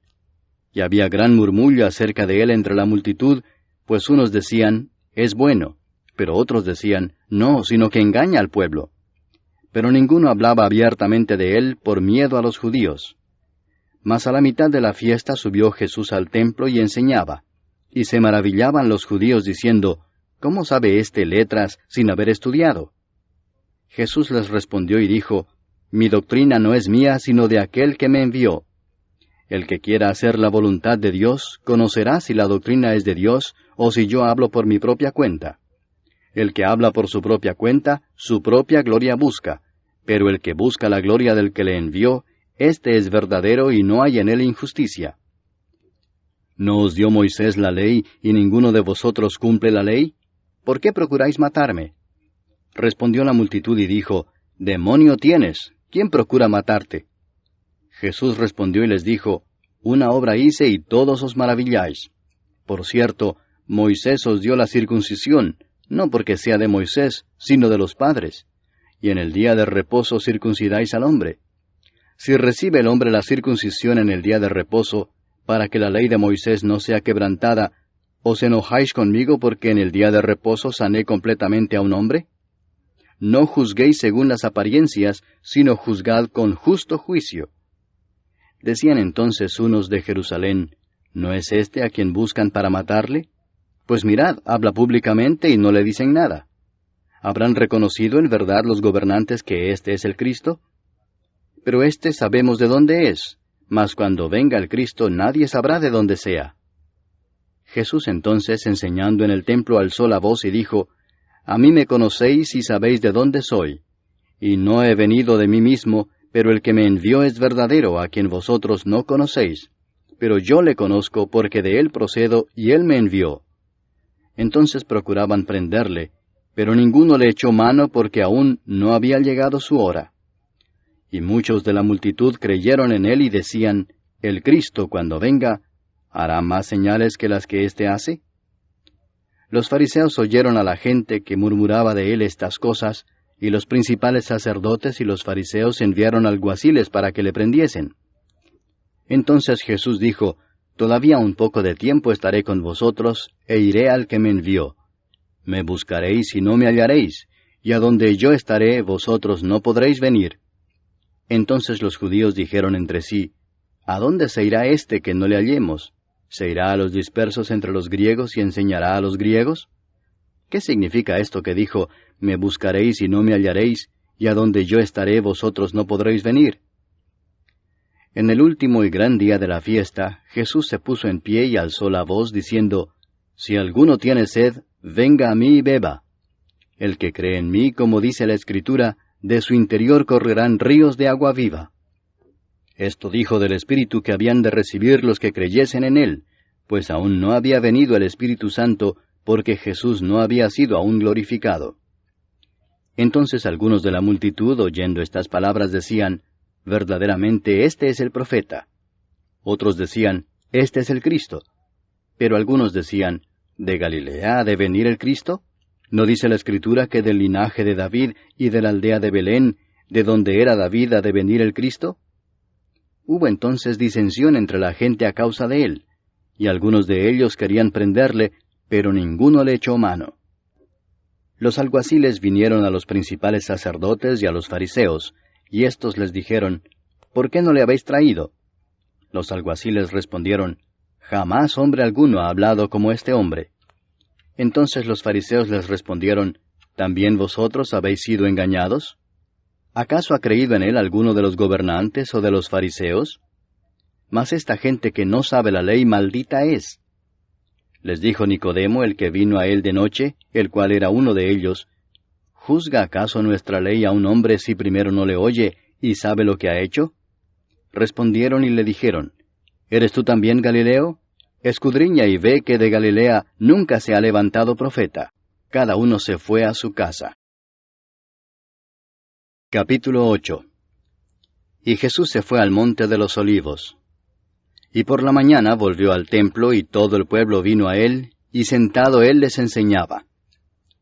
Y había gran murmullo acerca de él entre la multitud, pues unos decían, es bueno, pero otros decían, no, sino que engaña al pueblo. Pero ninguno hablaba abiertamente de él por miedo a los judíos. Mas a la mitad de la fiesta subió Jesús al templo y enseñaba, y se maravillaban los judíos diciendo, ¿cómo sabe éste letras sin haber estudiado? Jesús les respondió y dijo, mi doctrina no es mía, sino de aquel que me envió. El que quiera hacer la voluntad de Dios, conocerá si la doctrina es de Dios, o si yo hablo por mi propia cuenta. El que habla por su propia cuenta, su propia gloria busca, pero el que busca la gloria del que le envió, éste es verdadero y no hay en él injusticia. ¿No os dio Moisés la ley, y ninguno de vosotros cumple la ley? ¿Por qué procuráis matarme? Respondió la multitud y dijo, Demonio tienes, ¿quién procura matarte? Jesús respondió y les dijo, Una obra hice y todos os maravilláis. Por cierto, Moisés os dio la circuncisión, no porque sea de Moisés, sino de los padres. Y en el día de reposo circuncidáis al hombre. Si recibe el hombre la circuncisión en el día de reposo, para que la ley de Moisés no sea quebrantada, ¿os enojáis conmigo porque en el día de reposo sané completamente a un hombre? No juzguéis según las apariencias, sino juzgad con justo juicio. Decían entonces unos de Jerusalén, ¿no es este a quien buscan para matarle? Pues mirad, habla públicamente y no le dicen nada. ¿Habrán reconocido en verdad los gobernantes que éste es el Cristo? Pero éste sabemos de dónde es, mas cuando venga el Cristo nadie sabrá de dónde sea. Jesús entonces, enseñando en el templo, alzó la voz y dijo, A mí me conocéis y sabéis de dónde soy. Y no he venido de mí mismo, pero el que me envió es verdadero, a quien vosotros no conocéis. Pero yo le conozco porque de él procedo y él me envió. Entonces procuraban prenderle, pero ninguno le echó mano porque aún no había llegado su hora. Y muchos de la multitud creyeron en él y decían, El Cristo, cuando venga, ¿hará más señales que las que éste hace? Los fariseos oyeron a la gente que murmuraba de él estas cosas, y los principales sacerdotes y los fariseos enviaron alguaciles para que le prendiesen. Entonces Jesús dijo, Todavía un poco de tiempo estaré con vosotros, e iré al que me envió. Me buscaréis y no me hallaréis, y a donde yo estaré vosotros no podréis venir. Entonces los judíos dijeron entre sí, ¿A dónde se irá éste que no le hallemos? ¿Se irá a los dispersos entre los griegos y enseñará a los griegos? ¿Qué significa esto que dijo, me buscaréis y no me hallaréis, y a donde yo estaré vosotros no podréis venir? En el último y gran día de la fiesta, Jesús se puso en pie y alzó la voz, diciendo, Si alguno tiene sed, venga a mí y beba. El que cree en mí, como dice la Escritura, de su interior correrán ríos de agua viva. Esto dijo del Espíritu que habían de recibir los que creyesen en él, pues aún no había venido el Espíritu Santo, porque Jesús no había sido aún glorificado. Entonces algunos de la multitud, oyendo estas palabras, decían, Verdaderamente este es el profeta. Otros decían, Este es el Cristo. Pero algunos decían, ¿De Galilea ha de venir el Cristo? ¿No dice la Escritura que del linaje de David y de la aldea de Belén, de donde era David, ha de venir el Cristo? Hubo entonces disensión entre la gente a causa de él, y algunos de ellos querían prenderle, pero ninguno le echó mano. Los alguaciles vinieron a los principales sacerdotes y a los fariseos, y éstos les dijeron, ¿Por qué no le habéis traído? Los alguaciles respondieron, Jamás hombre alguno ha hablado como este hombre. Entonces los fariseos les respondieron, ¿También vosotros habéis sido engañados? ¿Acaso ha creído en él alguno de los gobernantes o de los fariseos? Mas esta gente que no sabe la ley maldita es. Les dijo Nicodemo, el que vino a él de noche, el cual era uno de ellos, ¿Juzga acaso nuestra ley a un hombre si primero no le oye y sabe lo que ha hecho? Respondieron y le dijeron, ¿Eres tú también Galileo? Escudriña y ve que de Galilea nunca se ha levantado profeta. Cada uno se fue a su casa. Capítulo 8. Y Jesús se fue al monte de los olivos. Y por la mañana volvió al templo, y todo el pueblo vino a él, y sentado él les enseñaba.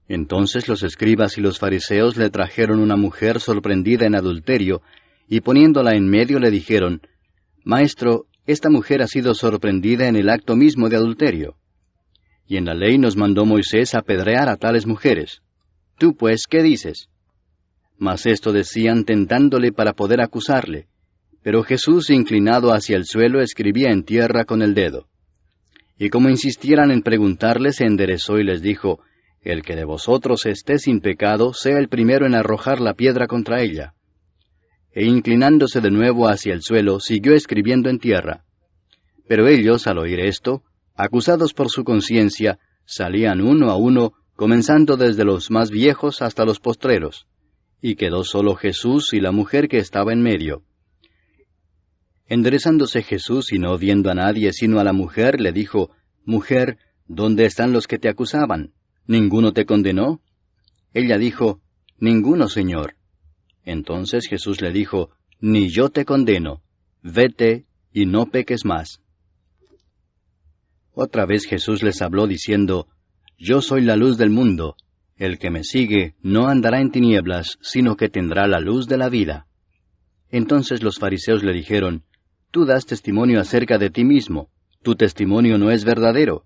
Entonces los escribas y los fariseos le trajeron una mujer sorprendida en adulterio, y poniéndola en medio le dijeron, Maestro, esta mujer ha sido sorprendida en el acto mismo de adulterio. Y en la ley nos mandó Moisés apedrear a tales mujeres. Tú pues, ¿qué dices? Mas esto decían tentándole para poder acusarle. Pero Jesús, inclinado hacia el suelo, escribía en tierra con el dedo. Y como insistieran en preguntarle, se enderezó y les dijo, El que de vosotros esté sin pecado, sea el primero en arrojar la piedra contra ella. E inclinándose de nuevo hacia el suelo, siguió escribiendo en tierra. Pero ellos, al oír esto, acusados por su conciencia, salían uno a uno, comenzando desde los más viejos hasta los postreros. Y quedó solo Jesús y la mujer que estaba en medio. Enderezándose Jesús y no viendo a nadie sino a la mujer, le dijo, Mujer, ¿dónde están los que te acusaban? ¿Ninguno te condenó? Ella dijo, Ninguno, Señor. Entonces Jesús le dijo, Ni yo te condeno. Vete y no peques más. Otra vez Jesús les habló diciendo, Yo soy la luz del mundo. El que me sigue no andará en tinieblas, sino que tendrá la luz de la vida. Entonces los fariseos le dijeron, Tú das testimonio acerca de ti mismo, tu testimonio no es verdadero.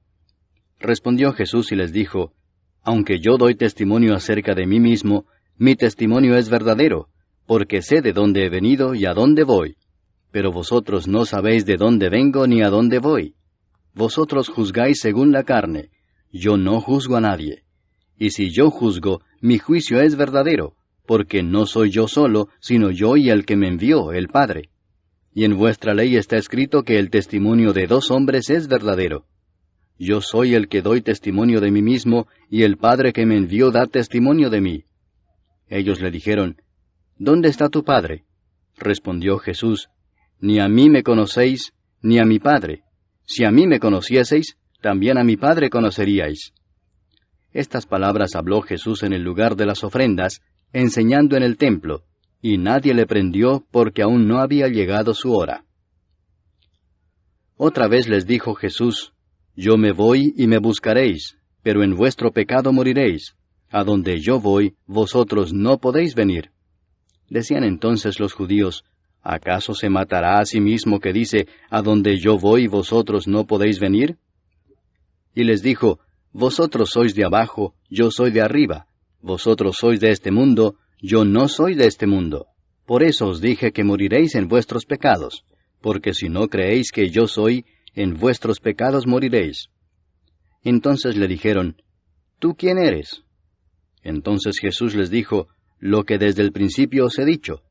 Respondió Jesús y les dijo, Aunque yo doy testimonio acerca de mí mismo, mi testimonio es verdadero, porque sé de dónde he venido y a dónde voy. Pero vosotros no sabéis de dónde vengo ni a dónde voy. Vosotros juzgáis según la carne, yo no juzgo a nadie. Y si yo juzgo, mi juicio es verdadero, porque no soy yo solo, sino yo y el que me envió, el Padre. Y en vuestra ley está escrito que el testimonio de 2 hombres es verdadero. Yo soy el que doy testimonio de mí mismo, y el Padre que me envió da testimonio de mí. Ellos le dijeron, ¿Dónde está tu Padre? Respondió Jesús, Ni a mí me conocéis, ni a mi Padre. Si a mí me conocieseis, también a mi Padre conoceríais. Estas palabras habló Jesús en el lugar de las ofrendas, enseñando en el templo, y nadie le prendió porque aún no había llegado su hora. Otra vez les dijo Jesús, Yo me voy y me buscaréis, pero en vuestro pecado moriréis. A donde yo voy, vosotros no podéis venir. Decían entonces los judíos, ¿acaso se matará a sí mismo que dice, a donde yo voy, vosotros no podéis venir? Y les dijo, Vosotros sois de abajo, yo soy de arriba. Vosotros sois de este mundo, yo no soy de este mundo. Por eso os dije que moriréis en vuestros pecados, porque si no creéis que yo soy, en vuestros pecados moriréis. Entonces le dijeron, ¿Tú quién eres? Entonces Jesús les dijo, Lo que desde el principio os he dicho.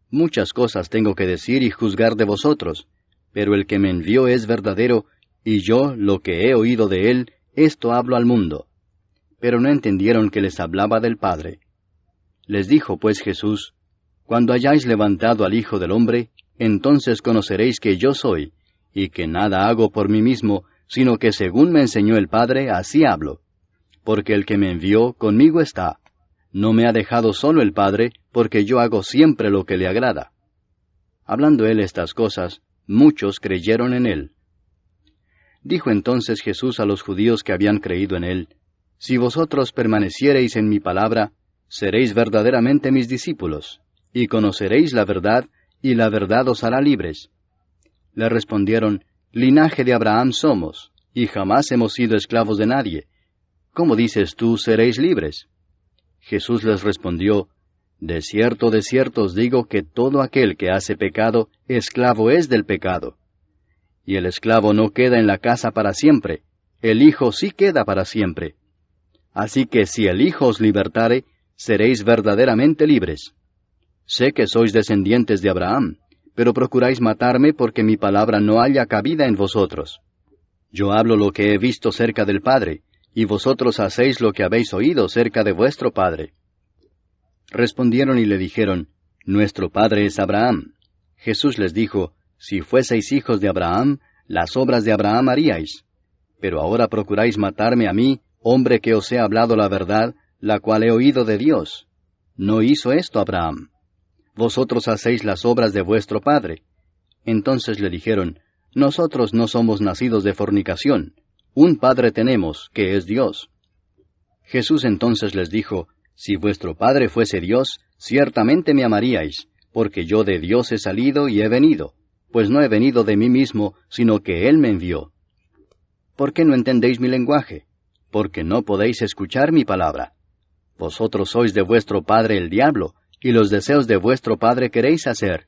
Muchas cosas tengo que decir y juzgar de vosotros, pero el que me envió es verdadero, y yo, lo que he oído de él, esto hablo al mundo. Pero no entendieron que les hablaba del Padre. Les dijo pues Jesús, Cuando hayáis levantado al Hijo del Hombre, entonces conoceréis que yo soy, y que nada hago por mí mismo, sino que según me enseñó el Padre, así hablo. Porque el que me envió conmigo está. No me ha dejado solo el Padre, porque yo hago siempre lo que le agrada. Hablando él estas cosas, muchos creyeron en él. Dijo entonces Jesús a los judíos que habían creído en él, Si vosotros permaneciereis en mi palabra, seréis verdaderamente mis discípulos, y conoceréis la verdad, y la verdad os hará libres. Le respondieron, Linaje de Abraham somos, y jamás hemos sido esclavos de nadie. ¿Cómo dices tú, seréis libres? Jesús les respondió, de cierto os digo que todo aquel que hace pecado, esclavo es del pecado. Y el esclavo no queda en la casa para siempre, el Hijo sí queda para siempre. Así que si el Hijo os libertare, seréis verdaderamente libres. Sé que sois descendientes de Abraham, pero procuráis matarme porque mi palabra no haya cabida en vosotros. Yo hablo lo que he visto cerca del Padre, y vosotros hacéis lo que habéis oído cerca de vuestro padre. Respondieron y le dijeron, Nuestro padre es Abraham. Jesús les dijo, Si fueseis hijos de Abraham, las obras de Abraham haríais. Pero ahora procuráis matarme a mí, hombre que os he hablado la verdad, la cual he oído de Dios. No hizo esto Abraham. Vosotros hacéis las obras de vuestro padre. Entonces le dijeron, Nosotros no somos nacidos de fornicación. Un Padre tenemos, que es Dios. Jesús entonces les dijo, Si vuestro Padre fuese Dios, ciertamente me amaríais, porque yo de Dios he salido y he venido, pues no he venido de mí mismo, sino que Él me envió. ¿Por qué no entendéis mi lenguaje? Porque no podéis escuchar mi palabra. Vosotros sois de vuestro padre el diablo, y los deseos de vuestro padre queréis hacer.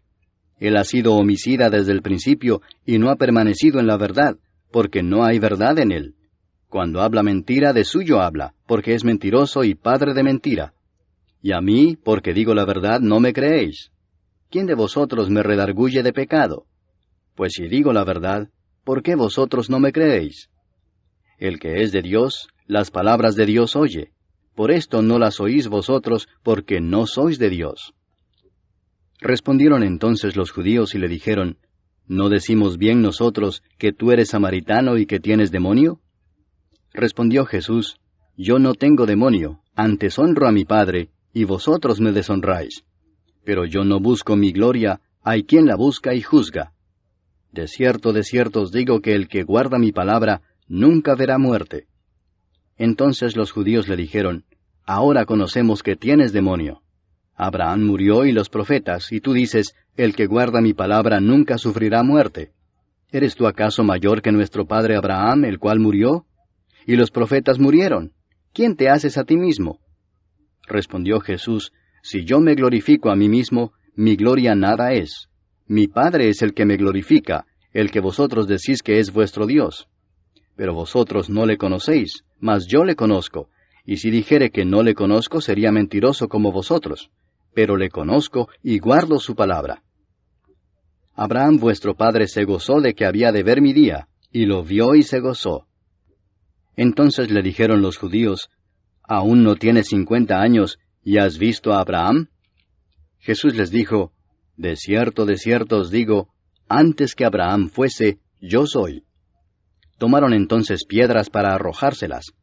Él ha sido homicida desde el principio, y no ha permanecido en la verdad, porque no hay verdad en él. Cuando habla mentira, de suyo habla, porque es mentiroso y padre de mentira. Y a mí, porque digo la verdad, no me creéis. ¿Quién de vosotros me redarguye de pecado? Pues si digo la verdad, ¿por qué vosotros no me creéis? El que es de Dios, las palabras de Dios oye. Por esto no las oís vosotros, porque no sois de Dios. Respondieron entonces los judíos y le dijeron, ¿No decimos bien nosotros que tú eres samaritano y que tienes demonio? Respondió Jesús, Yo no tengo demonio, antes honro a mi Padre, y vosotros me deshonráis. Pero yo no busco mi gloria, hay quien la busca y juzga. De cierto os digo que el que guarda mi palabra, nunca verá muerte. Entonces los judíos le dijeron, ahora conocemos que tienes demonio. Abraham murió y los profetas, y tú dices, el que guarda mi palabra nunca sufrirá muerte. ¿Eres tú acaso mayor que nuestro padre Abraham, el cual murió? Y los profetas murieron. ¿Quién te haces a ti mismo? Respondió Jesús, si yo me glorifico a mí mismo, mi gloria nada es. Mi Padre es el que me glorifica, el que vosotros decís que es vuestro Dios. Pero vosotros no le conocéis, mas yo le conozco, y si dijere que no le conozco sería mentiroso como vosotros, pero le conozco y guardo su palabra. Abraham vuestro padre se gozó de que había de ver mi día, y lo vio y se gozó. Entonces le dijeron los judíos, ¿aún no tienes 50 años, y has visto a Abraham? Jesús les dijo, de cierto os digo, antes que Abraham fuese, yo soy. Tomaron entonces piedras para arrojárselas,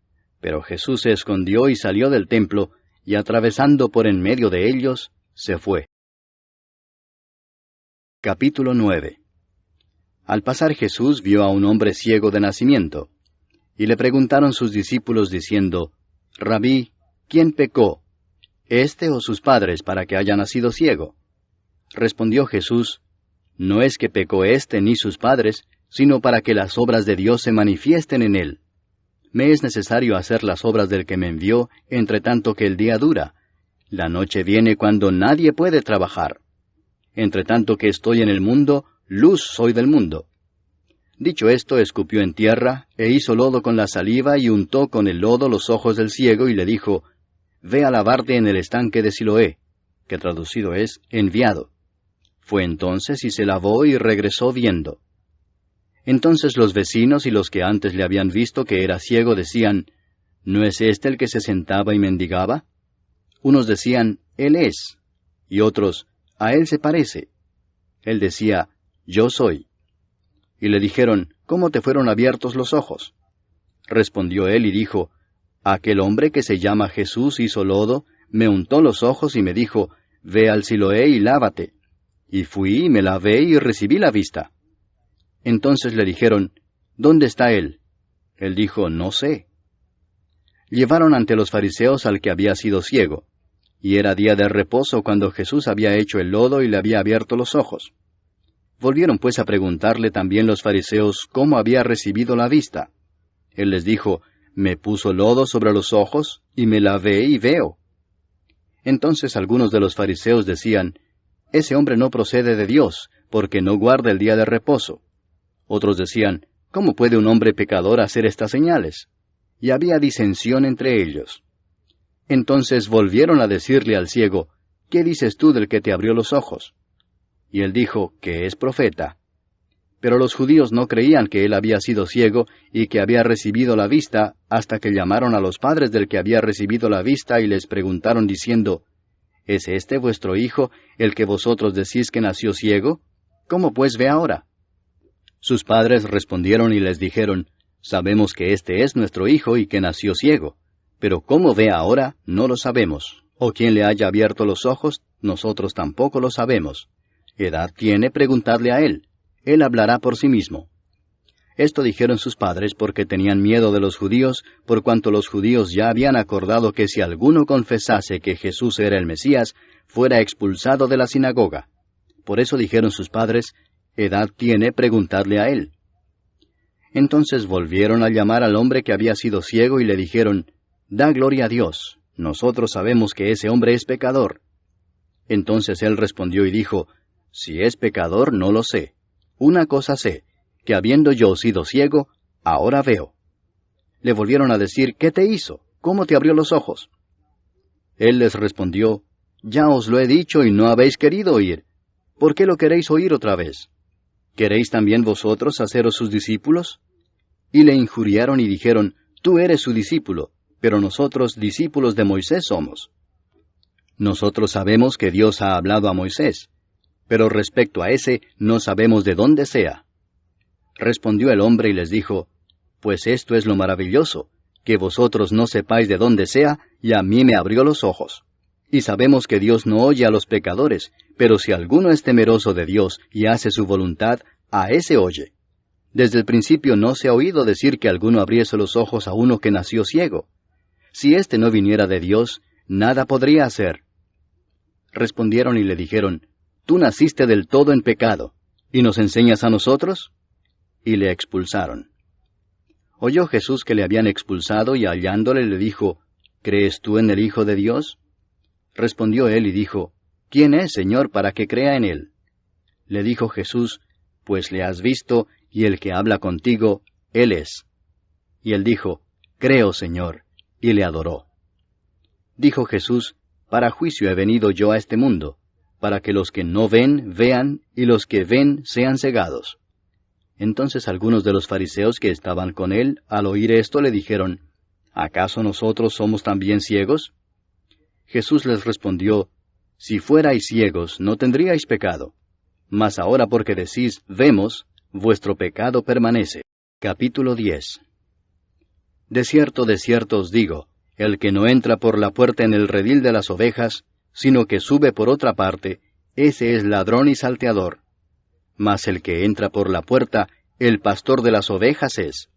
pero Jesús se escondió y salió del templo, y atravesando por en medio de ellos, se fue. Capítulo 9. Al pasar Jesús vio a un hombre ciego de nacimiento, y le preguntaron sus discípulos diciendo, Rabí, ¿quién pecó, éste o sus padres, para que haya nacido ciego? Respondió Jesús, no es que pecó éste ni sus padres, sino para que las obras de Dios se manifiesten en él. Me es necesario hacer las obras del que me envió, entre tanto que el día dura. La noche viene cuando nadie puede trabajar. Entre tanto que estoy en el mundo, luz soy del mundo. Dicho esto, escupió en tierra, e hizo lodo con la saliva, y untó con el lodo los ojos del ciego, y le dijo, Ve a lavarte en el estanque de Siloé, que traducido es, enviado. Fue entonces y se lavó y regresó viendo. Entonces los vecinos y los que antes le habían visto que era ciego decían, ¿no es este el que se sentaba y mendigaba? Unos decían, Él es, y otros, a él se parece. Él decía, yo soy. Y le dijeron, ¿cómo te fueron abiertos los ojos? Respondió él y dijo, aquel hombre que se llama Jesús hizo lodo, me untó los ojos y me dijo, ve al Siloé y lávate. Y fui y me lavé y recibí la vista. Entonces le dijeron, ¿dónde está él? Él dijo, no sé. Llevaron ante los fariseos al que había sido ciego. Y era día de reposo cuando Jesús había hecho el lodo y le había abierto los ojos. Volvieron pues a preguntarle también los fariseos cómo había recibido la vista. Él les dijo, me puso lodo sobre los ojos, y me lavé y veo. Entonces algunos de los fariseos decían, ese hombre no procede de Dios, porque no guarda el día de reposo. Otros decían, ¿cómo puede un hombre pecador hacer estas señales? Y había disensión entre ellos. Entonces volvieron a decirle al ciego, ¿qué dices tú del que te abrió los ojos? Y él dijo, que es profeta. Pero los judíos no creían que él había sido ciego y que había recibido la vista, hasta que llamaron a los padres del que había recibido la vista y les preguntaron diciendo, ¿es este vuestro hijo, el que vosotros decís que nació ciego? ¿Cómo pues ve ahora? Sus padres respondieron y les dijeron, sabemos que este es nuestro hijo y que nació ciego. Pero cómo ve ahora, no lo sabemos. O quién le haya abierto los ojos, nosotros tampoco lo sabemos. ¿Edad tiene? Preguntadle a él. Él hablará por sí mismo. Esto dijeron sus padres porque tenían miedo de los judíos, por cuanto los judíos ya habían acordado que si alguno confesase que Jesús era el Mesías, fuera expulsado de la sinagoga. Por eso dijeron sus padres, ¿edad tiene? Preguntadle a él. Entonces volvieron a llamar al hombre que había sido ciego y le dijeron, da gloria a Dios, nosotros sabemos que ese hombre es pecador. Entonces él respondió y dijo, si es pecador no lo sé. Una cosa sé, que habiendo yo sido ciego, ahora veo. Le volvieron a decir, ¿qué te hizo? ¿Cómo te abrió los ojos? Él les respondió, ya os lo he dicho y no habéis querido oír. ¿Por qué lo queréis oír otra vez? ¿Queréis también vosotros haceros sus discípulos? Y le injuriaron y dijeron, tú eres su discípulo, pero nosotros discípulos de Moisés somos. Nosotros sabemos que Dios ha hablado a Moisés, pero respecto a ese no sabemos de dónde sea. Respondió el hombre y les dijo, pues esto es lo maravilloso, que vosotros no sepáis de dónde sea, y a mí me abrió los ojos. Y sabemos que Dios no oye a los pecadores, pero si alguno es temeroso de Dios y hace su voluntad, a ese oye. Desde el principio no se ha oído decir que alguno abriese los ojos a uno que nació ciego. Si éste no viniera de Dios, nada podría hacer. Respondieron y le dijeron, Tú naciste del todo en pecado, ¿y nos enseñas a nosotros? Y le expulsaron. Oyó Jesús que le habían expulsado, y hallándole le dijo, ¿Crees tú en el Hijo de Dios? Respondió él y dijo, ¿Quién es, Señor, para que crea en él? Le dijo Jesús, Pues le has visto, y el que habla contigo, él es. Y él dijo, Creo, Señor, y le adoró. Dijo Jesús, Para juicio he venido yo a este mundo, para que los que no ven, vean, y los que ven, sean cegados. Entonces algunos de los fariseos que estaban con él, al oír esto, le dijeron, ¿Acaso nosotros somos también ciegos? Jesús les respondió, Si fuerais ciegos, no tendríais pecado. Mas ahora porque decís, vemos, vuestro pecado permanece. Capítulo 10. De cierto os digo, el que no entra por la puerta en el redil de las ovejas, sino que sube por otra parte, ese es ladrón y salteador. Mas el que entra por la puerta, el pastor de las ovejas es.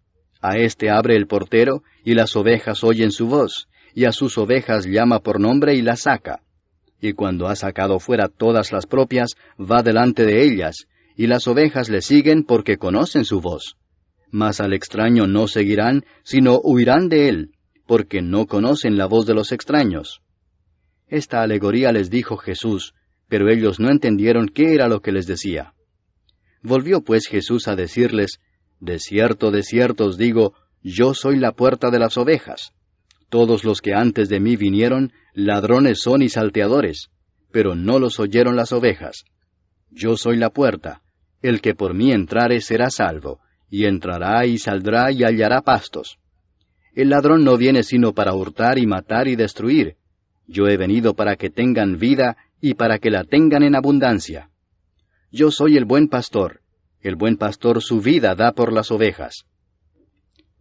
A éste abre el portero, y las ovejas oyen su voz, y a sus ovejas llama por nombre y las saca. Y cuando ha sacado fuera todas las propias, va delante de ellas, y las ovejas le siguen porque conocen su voz. Mas al extraño no seguirán, sino huirán de él, porque no conocen la voz de los extraños. Esta alegoría les dijo Jesús, pero ellos no entendieron qué era lo que les decía. Volvió pues Jesús a decirles, De cierto os digo, yo soy la puerta de las ovejas. Todos los que antes de mí vinieron, ladrones son y salteadores, pero no los oyeron las ovejas. Yo soy la puerta, el que por mí entrare será salvo, y entrará y saldrá y hallará pastos. El ladrón no viene sino para hurtar y matar y destruir. Yo he venido para que tengan vida y para que la tengan en abundancia. Yo soy el buen pastor su vida da por las ovejas.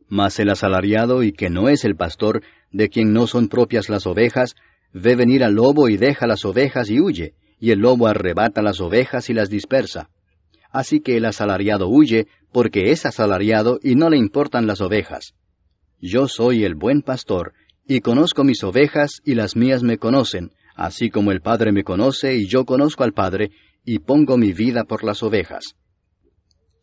Mas el asalariado, y que no es el pastor, de quien no son propias las ovejas, ve venir al lobo y deja las ovejas y huye, y el lobo arrebata las ovejas y las dispersa. Así que el asalariado huye, porque es asalariado y no le importan las ovejas. Yo soy el buen pastor, y conozco mis ovejas, y las mías me conocen, así como el Padre me conoce, y yo conozco al Padre, y pongo mi vida por las ovejas.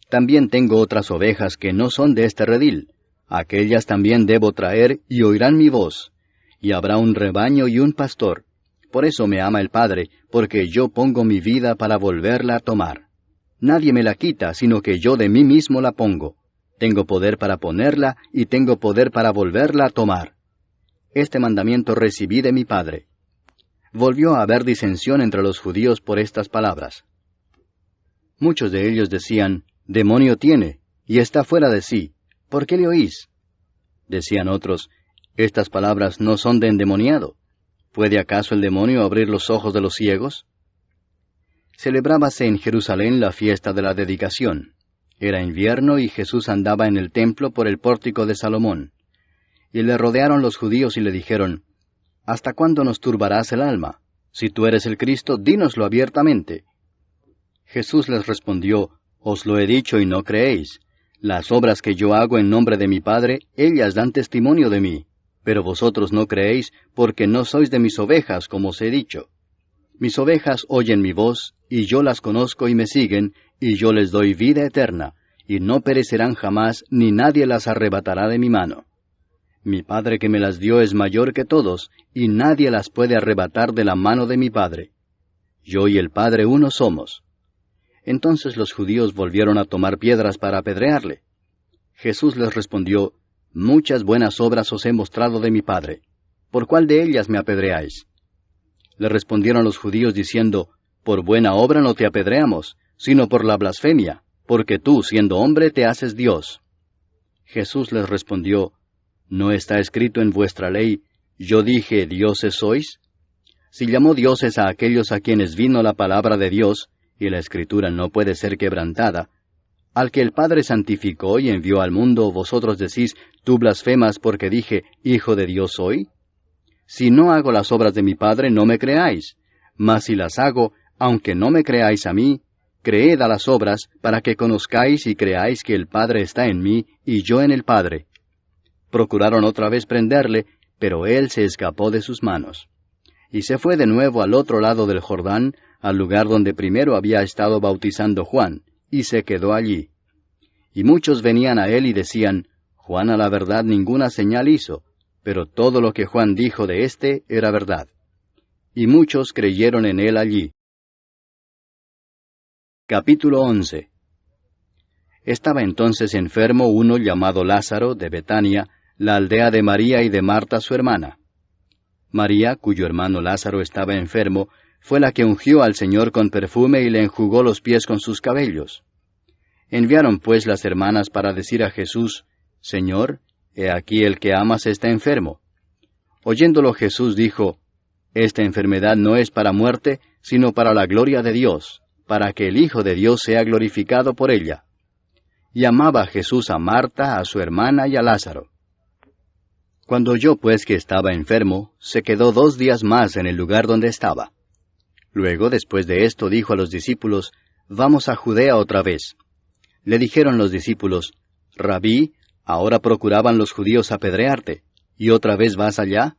También tengo otras ovejas que no son de este redil. Aquellas también debo traer, y oirán mi voz. Y habrá un rebaño y un pastor. Por eso me ama el Padre, porque yo pongo mi vida para volverla a tomar. Nadie me la quita, sino que yo de mí mismo la pongo. Tengo poder para ponerla, y tengo poder para volverla a tomar. Este mandamiento recibí de mi Padre. Volvió a haber disensión entre los judíos por estas palabras. Muchos de ellos decían, Demonio tiene, y está fuera de sí. ¿Por qué le oís? Decían otros, Estas palabras no son de endemoniado. ¿Puede acaso el demonio abrir los ojos de los ciegos? Celebrábase en Jerusalén la fiesta de la dedicación. Era invierno y Jesús andaba en el templo por el pórtico de Salomón. Y le rodearon los judíos y le dijeron, ¿Hasta cuándo nos turbarás el alma? Si tú eres el Cristo, dínoslo abiertamente. Jesús les respondió, Os lo he dicho y no creéis. Las obras que yo hago en nombre de mi Padre, ellas dan testimonio de mí. Pero vosotros no creéis, porque no sois de mis ovejas, como os he dicho. Mis ovejas oyen mi voz, y yo las conozco y me siguen, y yo les doy vida eterna, y no perecerán jamás, ni nadie las arrebatará de mi mano. Mi Padre que me las dio es mayor que todos, y nadie las puede arrebatar de la mano de mi Padre. Yo y el Padre uno somos. Entonces los judíos volvieron a tomar piedras para apedrearle. Jesús les respondió, Muchas buenas obras os he mostrado de mi Padre. ¿Por cuál de ellas me apedreáis? Le respondieron los judíos diciendo, Por buena obra no te apedreamos, sino por la blasfemia, porque tú, siendo hombre, te haces Dios. Jesús les respondió, ¿No está escrito en vuestra ley, yo dije, dioses sois? Si llamó dioses a aquellos a quienes vino la palabra de Dios, y la Escritura no puede ser quebrantada, al que el Padre santificó y envió al mundo, vosotros decís, tú blasfemas porque dije, Hijo de Dios soy. Si no hago las obras de mi Padre, no me creáis, mas si las hago, aunque no me creáis a mí, creed a las obras, para que conozcáis y creáis que el Padre está en mí, y yo en el Padre. Procuraron otra vez prenderle, pero él se escapó de sus manos. Y se fue de nuevo al otro lado del Jordán, al lugar donde primero había estado bautizando Juan, y se quedó allí. Y muchos venían a él y decían, Juan a la verdad ninguna señal hizo, pero todo lo que Juan dijo de éste era verdad. Y muchos creyeron en él allí. Capítulo 11. Estaba entonces enfermo uno llamado Lázaro, de Betania, la aldea de María y de Marta su hermana. María, cuyo hermano Lázaro estaba enfermo, fue la que ungió al Señor con perfume y le enjugó los pies con sus cabellos. Enviaron pues las hermanas para decir a Jesús, Señor, he aquí el que amas está enfermo. Oyéndolo Jesús dijo, Esta enfermedad no es para muerte, sino para la gloria de Dios, para que el Hijo de Dios sea glorificado por ella. Y amaba Jesús a Marta, a su hermana y a Lázaro. Cuando oyó pues que estaba enfermo, se quedó 2 días más en el lugar donde estaba. Luego, después de esto, dijo a los discípulos, Vamos a Judea otra vez. Le dijeron los discípulos, Rabí, ahora procuraban los judíos apedrearte, ¿y otra vez vas allá?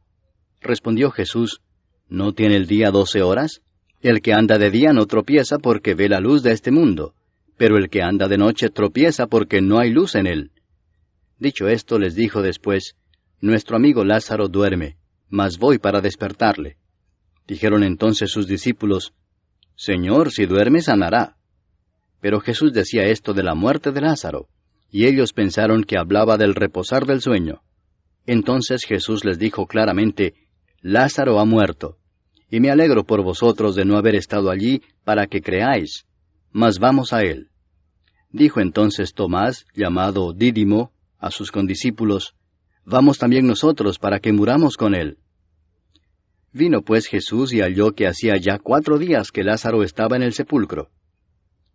Respondió Jesús, ¿no tiene el día 12 horas? El que anda de día no tropieza porque ve la luz de este mundo, pero el que anda de noche tropieza porque no hay luz en él. Dicho esto, les dijo después, Nuestro amigo Lázaro duerme, mas voy para despertarle. Dijeron entonces sus discípulos, Señor, si duerme sanará. Pero Jesús decía esto de la muerte de Lázaro, y ellos pensaron que hablaba del reposar del sueño. Entonces Jesús les dijo claramente, Lázaro ha muerto, y me alegro por vosotros de no haber estado allí para que creáis, mas vamos a él. Dijo entonces Tomás, llamado Dídimo, a sus condiscípulos, Vamos también nosotros para que muramos con él. Vino pues Jesús y halló que hacía ya 4 días que Lázaro estaba en el sepulcro.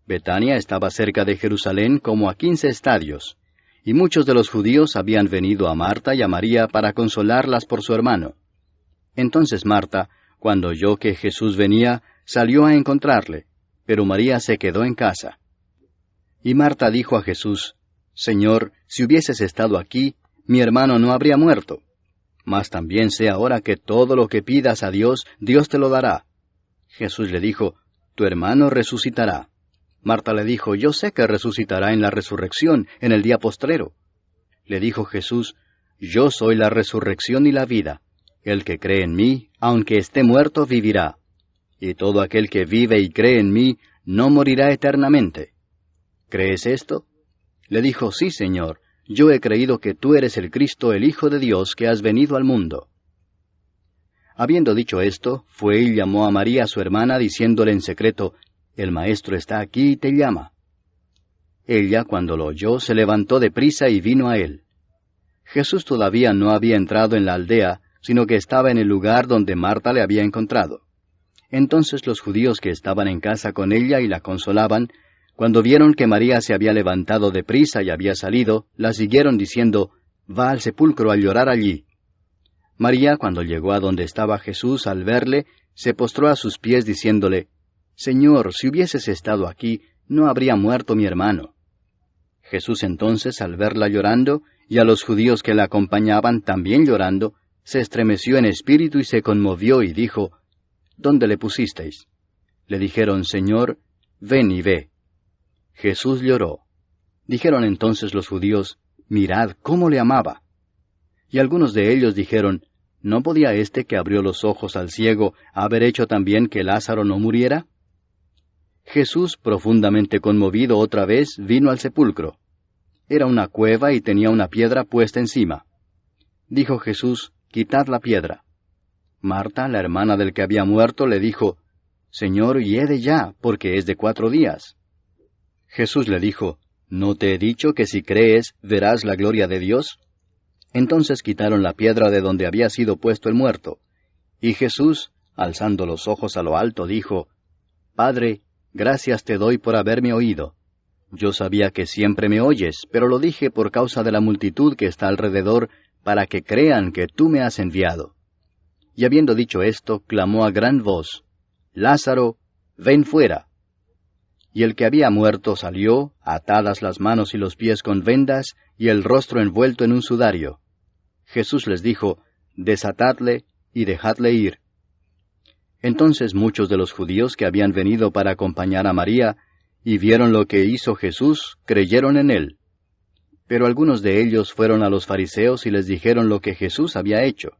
Betania estaba cerca de Jerusalén como a 15 estadios, y muchos de los judíos habían venido a Marta y a María para consolarlas por su hermano. Entonces Marta, cuando oyó que Jesús venía, salió a encontrarle, pero María se quedó en casa. Y Marta dijo a Jesús, Señor, si hubieses estado aquí, mi hermano no habría muerto. Mas también sé ahora que todo lo que pidas a Dios, Dios te lo dará. Jesús le dijo, Tu hermano resucitará. Marta le dijo, Yo sé que resucitará en la resurrección, en el día postrero. Le dijo Jesús, Yo soy la resurrección y la vida. El que cree en mí, aunque esté muerto, vivirá. Y todo aquel que vive y cree en mí, no morirá eternamente. ¿Crees esto? Le dijo, Sí, Señor. Yo he creído que tú eres el Cristo, el Hijo de Dios, que has venido al mundo. Habiendo dicho esto, fue y llamó a María su hermana, diciéndole en secreto, El Maestro está aquí y te llama. Ella, cuando lo oyó, se levantó de prisa y vino a él. Jesús todavía no había entrado en la aldea, sino que estaba en el lugar donde Marta le había encontrado. Entonces los judíos que estaban en casa con ella y la consolaban, cuando vieron que María se había levantado de prisa y había salido, la siguieron diciendo, Va al sepulcro a llorar allí. María, cuando llegó a donde estaba Jesús, al verle, se postró a sus pies diciéndole, Señor, si hubieses estado aquí, no habría muerto mi hermano. Jesús entonces, al verla llorando, y a los judíos que la acompañaban también llorando, se estremeció en espíritu y se conmovió y dijo, ¿Dónde le pusisteis? Le dijeron, Señor, ven y ve. Jesús lloró. Dijeron entonces los judíos, Mirad cómo le amaba. Y algunos de ellos dijeron, ¿No podía éste que abrió los ojos al ciego haber hecho también que Lázaro no muriera? Jesús, profundamente conmovido otra vez, vino al sepulcro. Era una cueva y tenía una piedra puesta encima. Dijo Jesús, Quitad la piedra. Marta, la hermana del que había muerto, le dijo, Señor, hiede ya, porque es de 4 días. Jesús le dijo, ¿No te he dicho que si crees, verás la gloria de Dios? Entonces quitaron la piedra de donde había sido puesto el muerto. Y Jesús, alzando los ojos a lo alto, dijo, Padre, gracias te doy por haberme oído. Yo sabía que siempre me oyes, pero lo dije por causa de la multitud que está alrededor, para que crean que tú me has enviado. Y habiendo dicho esto, clamó a gran voz, Lázaro, ven fuera. Y el que había muerto salió, atadas las manos y los pies con vendas, y el rostro envuelto en un sudario. Jesús les dijo, desatadle y dejadle ir. Entonces muchos de los judíos que habían venido para acompañar a María, y vieron lo que hizo Jesús, creyeron en él. Pero algunos de ellos fueron a los fariseos y les dijeron lo que Jesús había hecho.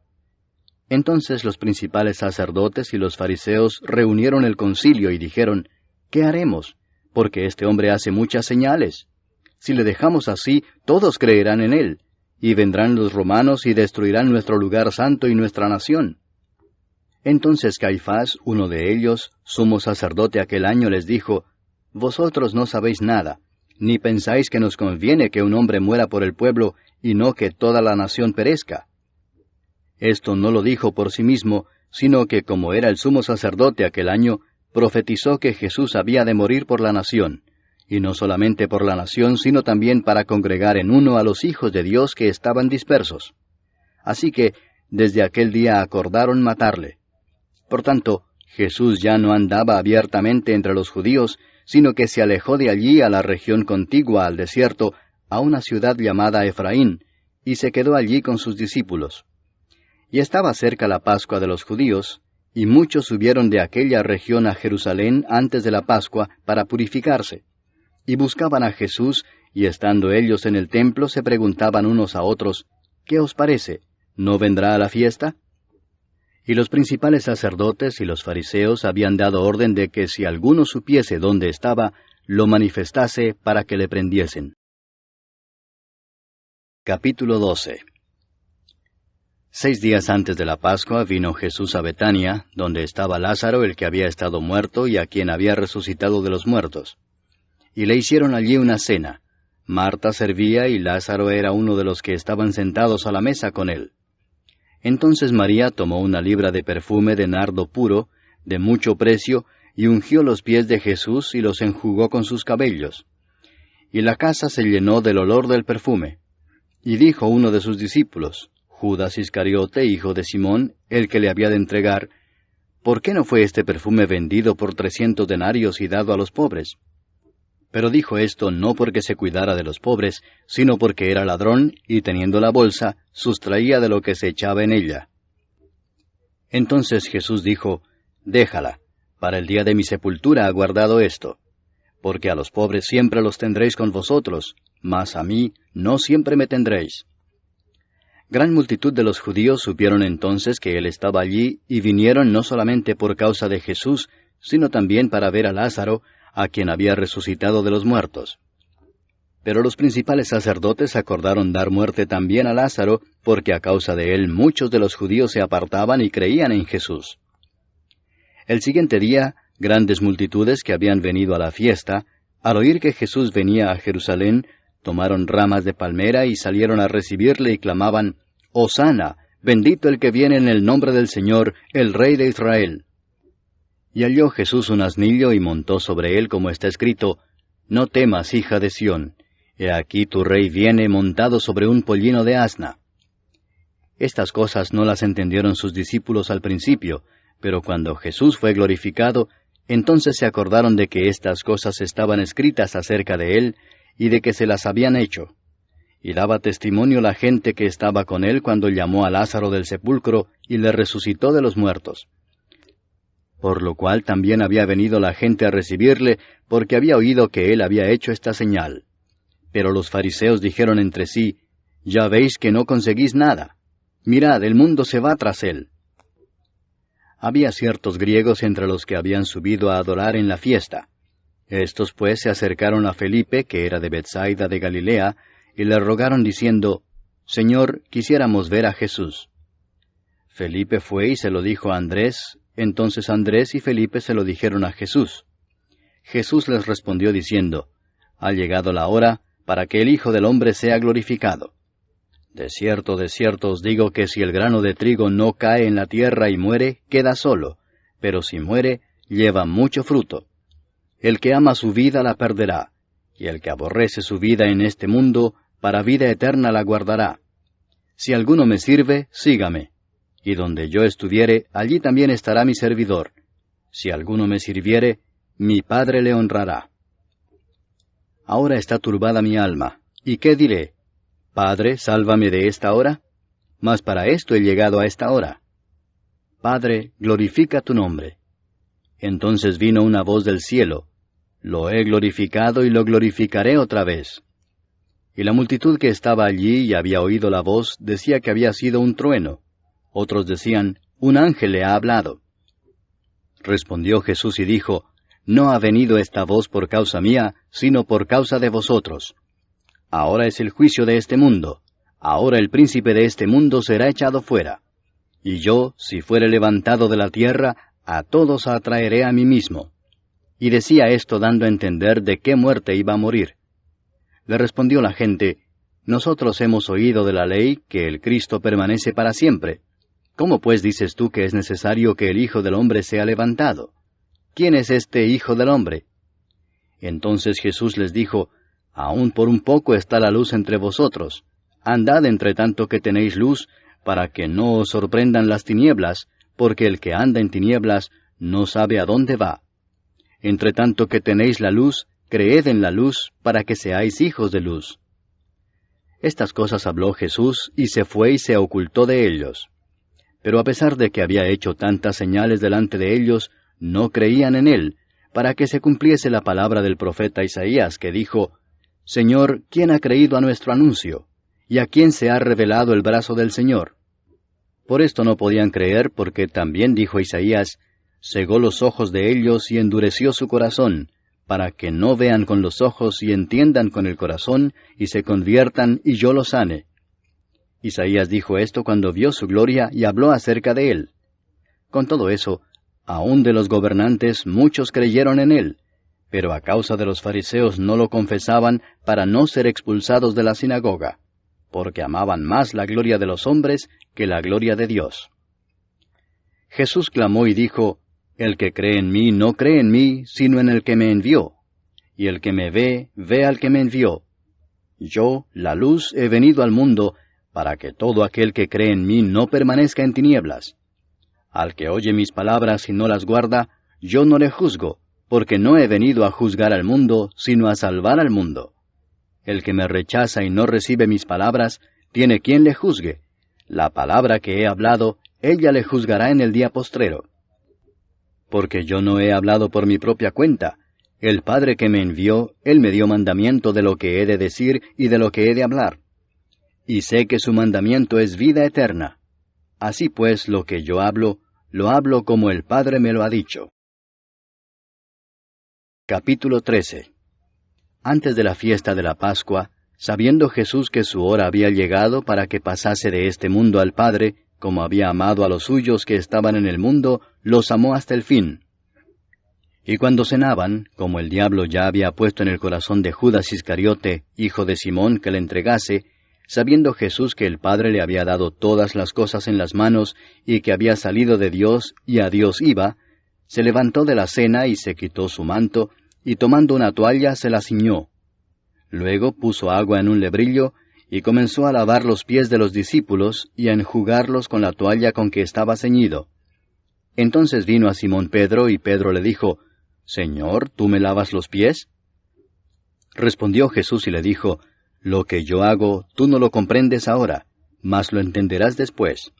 Entonces los principales sacerdotes y los fariseos reunieron el concilio y dijeron, ¿qué haremos? Porque este hombre hace muchas señales. Si le dejamos así, todos creerán en él, y vendrán los romanos y destruirán nuestro lugar santo y nuestra nación. Entonces Caifás, uno de ellos, sumo sacerdote aquel año, les dijo, Vosotros no sabéis nada, ni pensáis que nos conviene que un hombre muera por el pueblo, y no que toda la nación perezca. Esto no lo dijo por sí mismo, sino que como era el sumo sacerdote aquel año, profetizó que Jesús había de morir por la nación, y no solamente por la nación, sino también para congregar en uno a los hijos de Dios que estaban dispersos. Así que, desde aquel día acordaron matarle. Por tanto, Jesús ya no andaba abiertamente entre los judíos, sino que se alejó de allí a la región contigua al desierto, a una ciudad llamada Efraín, y se quedó allí con sus discípulos. Y estaba cerca la Pascua de los judíos, y muchos subieron de aquella región a Jerusalén antes de la Pascua para purificarse. Y buscaban a Jesús, y estando ellos en el templo se preguntaban unos a otros, ¿qué os parece? ¿No vendrá a la fiesta? Y los principales sacerdotes y los fariseos habían dado orden de que si alguno supiese dónde estaba, lo manifestase para que le prendiesen. Capítulo 12. 6 días antes de la Pascua vino Jesús a Betania, donde estaba Lázaro, el que había estado muerto y a quien había resucitado de los muertos. Y le hicieron allí una cena. Marta servía y Lázaro era uno de los que estaban sentados a la mesa con él. Entonces María tomó una libra de perfume de nardo puro, de mucho precio, y ungió los pies de Jesús y los enjugó con sus cabellos. Y la casa se llenó del olor del perfume. Y dijo uno de sus discípulos, Judas Iscariote, hijo de Simón, el que le había de entregar, ¿por qué no fue este perfume vendido por 300 denarios y dado a los pobres? Pero dijo esto no porque se cuidara de los pobres, sino porque era ladrón, y teniendo la bolsa, sustraía de lo que se echaba en ella. Entonces Jesús dijo, Déjala, para el día de mi sepultura ha guardado esto, porque a los pobres siempre los tendréis con vosotros, mas a mí no siempre me tendréis. Gran multitud de los judíos supieron entonces que él estaba allí, y vinieron no solamente por causa de Jesús, sino también para ver a Lázaro, a quien había resucitado de los muertos. Pero los principales sacerdotes acordaron dar muerte también a Lázaro, porque a causa de él muchos de los judíos se apartaban y creían en Jesús. El siguiente día, grandes multitudes que habían venido a la fiesta, al oír que Jesús venía a Jerusalén, tomaron ramas de palmera y salieron a recibirle y clamaban, Hosana, bendito el que viene en el nombre del Señor, el Rey de Israel. Y halló Jesús un asnillo y montó sobre él, como está escrito, No temas, hija de Sión, he aquí tu rey viene montado sobre un pollino de asna. Estas cosas no las entendieron sus discípulos al principio, pero cuando Jesús fue glorificado, entonces se acordaron de que estas cosas estaban escritas acerca de él, y de que se las habían hecho. Y daba testimonio la gente que estaba con él cuando llamó a Lázaro del sepulcro y le resucitó de los muertos. Por lo cual también había venido la gente a recibirle, porque había oído que él había hecho esta señal. Pero los fariseos dijeron entre sí, Ya veis que no conseguís nada. Mirad, el mundo se va tras él. Había ciertos griegos entre los que habían subido a adorar en la fiesta. Estos pues se acercaron a Felipe, que era de Betsaida de Galilea, y le rogaron diciendo, Señor, quisiéramos ver a Jesús. Felipe fue y se lo dijo a Andrés, entonces Andrés y Felipe se lo dijeron a Jesús. Jesús les respondió diciendo, Ha llegado la hora para que el Hijo del Hombre sea glorificado. De cierto os digo que si el grano de trigo no cae en la tierra y muere, queda solo, pero si muere, lleva mucho fruto. El que ama su vida la perderá, y el que aborrece su vida en este mundo, para vida eterna la guardará. Si alguno me sirve, sígame, y donde yo estuviere, allí también estará mi servidor. Si alguno me sirviere, mi Padre le honrará. Ahora está turbada mi alma, ¿y qué diré? Padre, sálvame de esta hora. mas para esto he llegado a esta hora. Padre, glorifica tu nombre. Entonces vino una voz del cielo, lo he glorificado y lo glorificaré otra vez. Y la multitud que estaba allí y había oído la voz decía que había sido un trueno. Otros decían, un ángel le ha hablado. Respondió Jesús y dijo, no ha venido esta voz por causa mía, sino por causa de vosotros. Ahora es el juicio de este mundo. Ahora el príncipe de este mundo será echado fuera. Y yo, si fuere levantado de la tierra, a todos atraeré a mí mismo. Y decía esto dando a entender de qué muerte iba a morir. Le respondió la gente, nosotros hemos oído de la ley que el Cristo permanece para siempre. ¿Cómo pues dices tú que es necesario que el Hijo del Hombre sea levantado? ¿Quién es este Hijo del Hombre? Entonces Jesús les dijo, aún por un poco está la luz entre vosotros. Andad entre tanto que tenéis luz, para que no os sorprendan las tinieblas, porque el que anda en tinieblas no sabe a dónde va. Entre tanto que tenéis la luz, creed en la luz, para que seáis hijos de luz. Estas cosas habló Jesús, y se fue y se ocultó de ellos. Pero a pesar de que había hecho tantas señales delante de ellos, no creían en él, para que se cumpliese la palabra del profeta Isaías, que dijo, Señor, ¿quién ha creído a nuestro anuncio? ¿Y a quién se ha revelado el brazo del Señor? Por esto no podían creer, porque también dijo Isaías, cegó los ojos de ellos y endureció su corazón, para que no vean con los ojos y entiendan con el corazón, y se conviertan y yo los sane. Isaías dijo esto cuando vio su gloria y habló acerca de él. Con todo eso, aun de los gobernantes muchos creyeron en él, pero a causa de los fariseos no lo confesaban para no ser expulsados de la sinagoga, porque amaban más la gloria de los hombres que la gloria de Dios. Jesús clamó y dijo, el que cree en mí no cree en mí, sino en el que me envió, y el que me ve, ve al que me envió. Yo, la luz, he venido al mundo, para que todo aquel que cree en mí no permanezca en tinieblas. Al que oye mis palabras y no las guarda, yo no le juzgo, porque no he venido a juzgar al mundo, sino a salvar al mundo. El que me rechaza y no recibe mis palabras, tiene quien le juzgue. La palabra que he hablado, ella le juzgará en el día postrero. Porque yo no he hablado por mi propia cuenta. El Padre que me envió, Él me dio mandamiento de lo que he de decir y de lo que he de hablar. Y sé que su mandamiento es vida eterna. Así pues, lo que yo hablo, lo hablo como el Padre me lo ha dicho. Capítulo 13. Antes de la fiesta de la Pascua, sabiendo Jesús que su hora había llegado para que pasase de este mundo al Padre, como había amado a los suyos que estaban en el mundo, los amó hasta el fin. Y cuando cenaban, como el diablo ya había puesto en el corazón de Judas Iscariote, hijo de Simón, que le entregase, sabiendo Jesús que el Padre le había dado todas las cosas en las manos, y que había salido de Dios y a Dios iba, se levantó de la cena y se quitó su manto, y tomando una toalla se la ciñó. Luego puso agua en un lebrillo, y comenzó a lavar los pies de los discípulos, y a enjugarlos con la toalla con que estaba ceñido. Entonces vino a Simón Pedro, y Pedro le dijo, Señor, ¿tú me lavas los pies? Respondió Jesús y le dijo, Lo que yo hago, tú no lo comprendes ahora, mas lo entenderás después.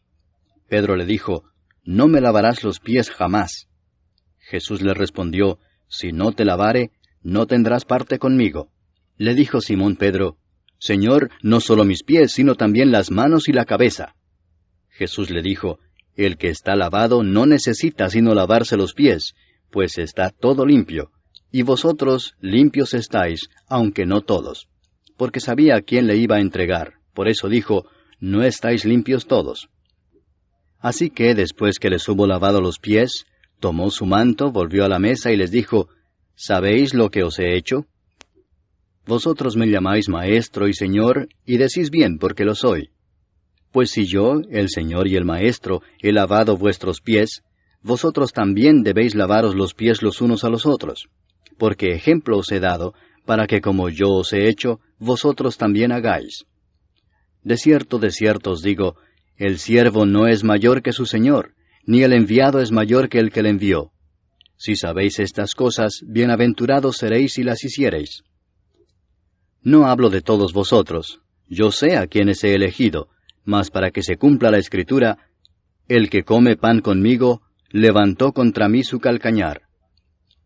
Pedro le dijo, No me lavarás los pies jamás. Jesús le respondió, Si no te lavare, no tendrás parte conmigo. Le dijo Simón Pedro, Señor, no solo mis pies, sino también las manos y la cabeza. Jesús le dijo, El que está lavado no necesita sino lavarse los pies, pues está todo limpio, y vosotros limpios estáis, aunque no todos. Porque sabía a quién le iba a entregar, por eso dijo, No estáis limpios todos. Así que, después que les hubo lavado los pies, tomó su manto, volvió a la mesa y les dijo, ¿Sabéis lo que os he hecho? Vosotros me llamáis Maestro y Señor, y decís bien porque lo soy. Pues si yo, el Señor y el Maestro, he lavado vuestros pies, vosotros también debéis lavaros los pies los unos a los otros. Porque ejemplo os he dado, para que como yo os he hecho, vosotros también hagáis. De cierto os digo, el siervo no es mayor que su Señor, ni el enviado es mayor que el que le envió. Si sabéis estas cosas, bienaventurados seréis si las hiciereis. No hablo de todos vosotros, yo sé a quienes he elegido, mas para que se cumpla la Escritura, el que come pan conmigo, levantó contra mí su calcañar.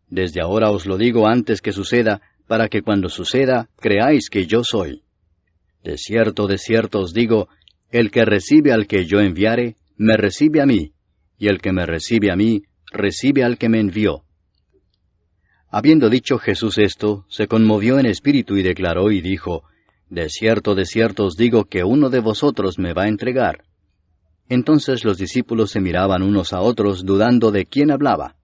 Desde ahora os lo digo antes que suceda, para que cuando suceda, creáis que yo soy. De cierto os digo, el que recibe al que yo enviare, me recibe a mí, y el que me recibe a mí, recibe al que me envió. Habiendo dicho Jesús esto, se conmovió en espíritu y declaró y dijo, De cierto os digo que uno de vosotros me va a entregar. Entonces los discípulos se miraban unos a otros, dudando de quién hablaba.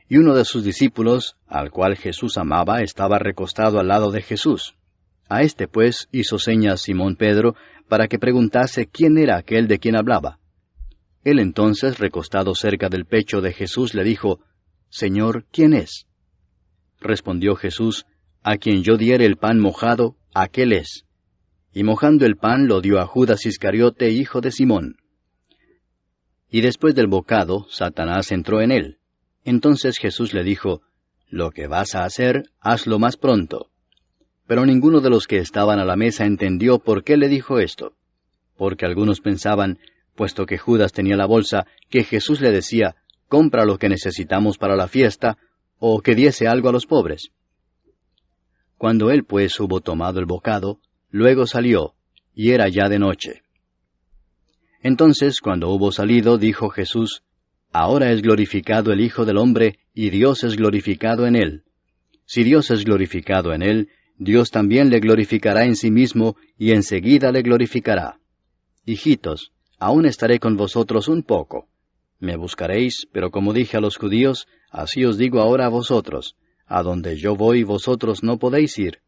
Y uno de sus discípulos, al cual Jesús amaba, estaba recostado al lado de Jesús. A este pues hizo señas Simón Pedro, para que preguntase quién era aquel de quien hablaba. Él entonces, recostado cerca del pecho de Jesús, le dijo, Señor, ¿quién es? Respondió Jesús, A quien yo diere el pan mojado, aquel es. Y mojando el pan lo dio a Judas Iscariote, hijo de Simón. Y después del bocado, Satanás entró en él. Entonces Jesús le dijo, Lo que vas a hacer, hazlo más pronto. Pero ninguno de los que estaban a la mesa entendió por qué le dijo esto. Porque algunos pensaban, puesto que Judas tenía la bolsa, que Jesús le decía, compra lo que necesitamos para la fiesta, o que diese algo a los pobres. Cuando él pues hubo tomado el bocado, luego salió, y era ya de noche. Entonces, cuando hubo salido, dijo Jesús, Ahora es glorificado el Hijo del Hombre, y Dios es glorificado en él. Si Dios es glorificado en él, Dios también le glorificará en sí mismo, y enseguida le glorificará. Hijitos, aún estaré con vosotros un poco. Me buscaréis, pero como dije a los judíos, así os digo ahora a vosotros, a donde yo voy vosotros no podéis ir.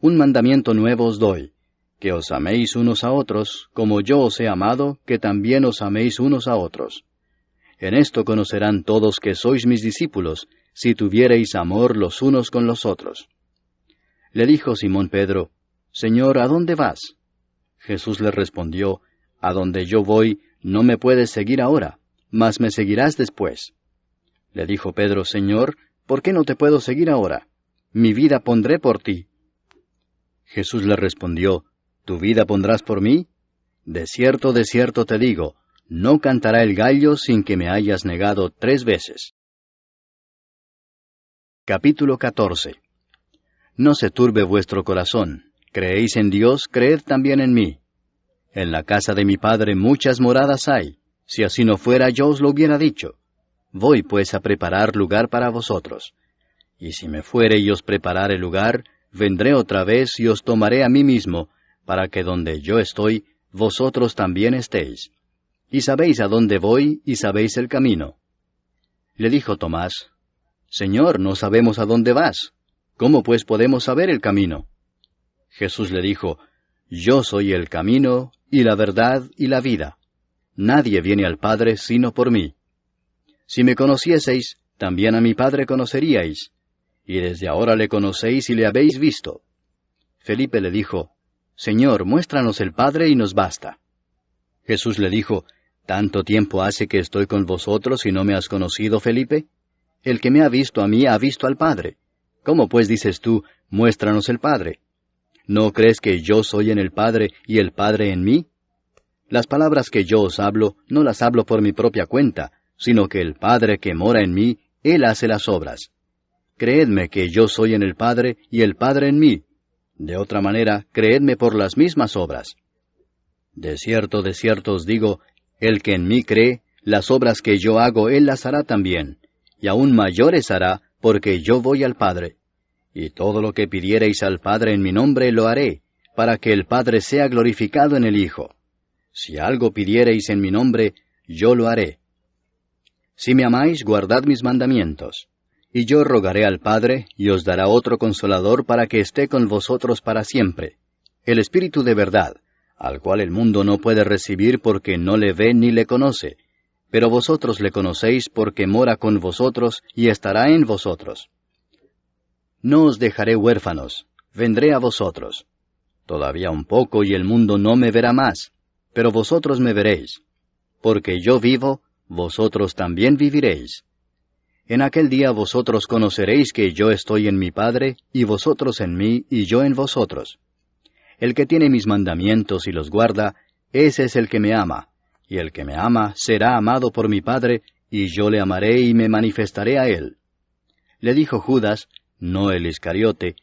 Un mandamiento nuevo os doy, que os améis unos a otros, como yo os he amado, que también os améis unos a otros. En esto conocerán todos que sois mis discípulos, si tuviereis amor los unos con los otros. Le dijo Simón Pedro, Señor, ¿a dónde vas? Jesús le respondió, A donde yo voy, no me puedes seguir ahora, mas me seguirás después. Le dijo Pedro, Señor, ¿por qué no te puedo seguir ahora? Mi vida pondré por ti. Jesús le respondió, ¿Tu vida pondrás por mí? De cierto te digo, no cantará el gallo sin que me hayas negado 3 veces. Capítulo 14. No se turbe vuestro corazón. Creéis en Dios, creed también en mí. En la casa de mi Padre muchas moradas hay. Si así no fuera, yo os lo hubiera dicho. Voy pues a preparar lugar para vosotros. Y si me fuere y os preparare lugar, vendré otra vez y os tomaré a mí mismo, para que donde yo estoy, vosotros también estéis. Y sabéis a dónde voy, y sabéis el camino. Le dijo Tomás, Señor, no sabemos a dónde vas. ¿Cómo pues podemos saber el camino? Jesús le dijo, Yo soy el camino, y la verdad, y la vida. Nadie viene al Padre sino por mí. Si me conocieseis, también a mi Padre conoceríais, y desde ahora le conocéis y le habéis visto. Felipe le dijo, Señor, muéstranos el Padre y nos basta. Jesús le dijo, ¿Tanto tiempo hace que estoy con vosotros y no me has conocido, Felipe? El que me ha visto a mí ha visto al Padre. ¿Cómo pues dices tú, muéstranos el Padre? ¿No crees que yo soy en el Padre y el Padre en mí? Las palabras que yo os hablo, no las hablo por mi propia cuenta, sino que el Padre que mora en mí, Él hace las obras. Creedme que yo soy en el Padre y el Padre en mí. De otra manera, creedme por las mismas obras. De cierto os digo, el que en mí cree, las obras que yo hago Él las hará también, y aún mayores hará, porque yo voy al Padre. Y todo lo que pidiereis al Padre en mi nombre lo haré, para que el Padre sea glorificado en el Hijo. Si algo pidiereis en mi nombre, yo lo haré. Si me amáis, guardad mis mandamientos. Y yo rogaré al Padre, y os dará otro Consolador para que esté con vosotros para siempre, el Espíritu de verdad, al cual el mundo no puede recibir porque no le ve ni le conoce, pero vosotros le conocéis porque mora con vosotros y estará en vosotros. No os dejaré huérfanos, vendré a vosotros. Todavía un poco y el mundo no me verá más, pero vosotros me veréis. Porque yo vivo, vosotros también viviréis. En aquel día vosotros conoceréis que yo estoy en mi Padre, y vosotros en mí, y yo en vosotros. El que tiene mis mandamientos y los guarda, ese es el que me ama, y el que me ama será amado por mi Padre, y yo le amaré y me manifestaré a él. Le dijo Judas, no el Iscariote,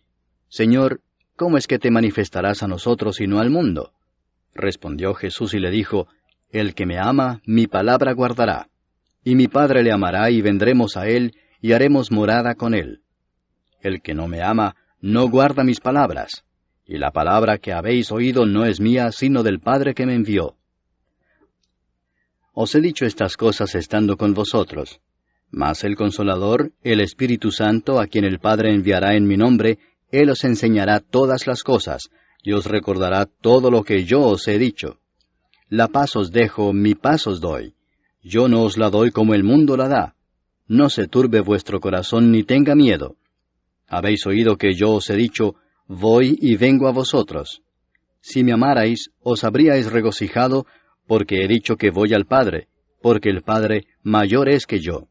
Señor, ¿cómo es que te manifestarás a nosotros y no al mundo? Respondió Jesús y le dijo, el que me ama, mi palabra guardará, y mi Padre le amará y vendremos a él, y haremos morada con él. El que no me ama, no guarda mis palabras, y la palabra que habéis oído no es mía, sino del Padre que me envió. Os he dicho estas cosas estando con vosotros, mas el Consolador, el Espíritu Santo, a quien el Padre enviará en mi nombre, Él os enseñará todas las cosas, y os recordará todo lo que yo os he dicho. La paz os dejo, mi paz os doy. Yo no os la doy como el mundo la da. No se turbe vuestro corazón ni tenga miedo. Habéis oído que yo os he dicho, voy y vengo a vosotros. Si me amarais, os habríais regocijado, porque he dicho que voy al Padre, porque el Padre mayor es que yo.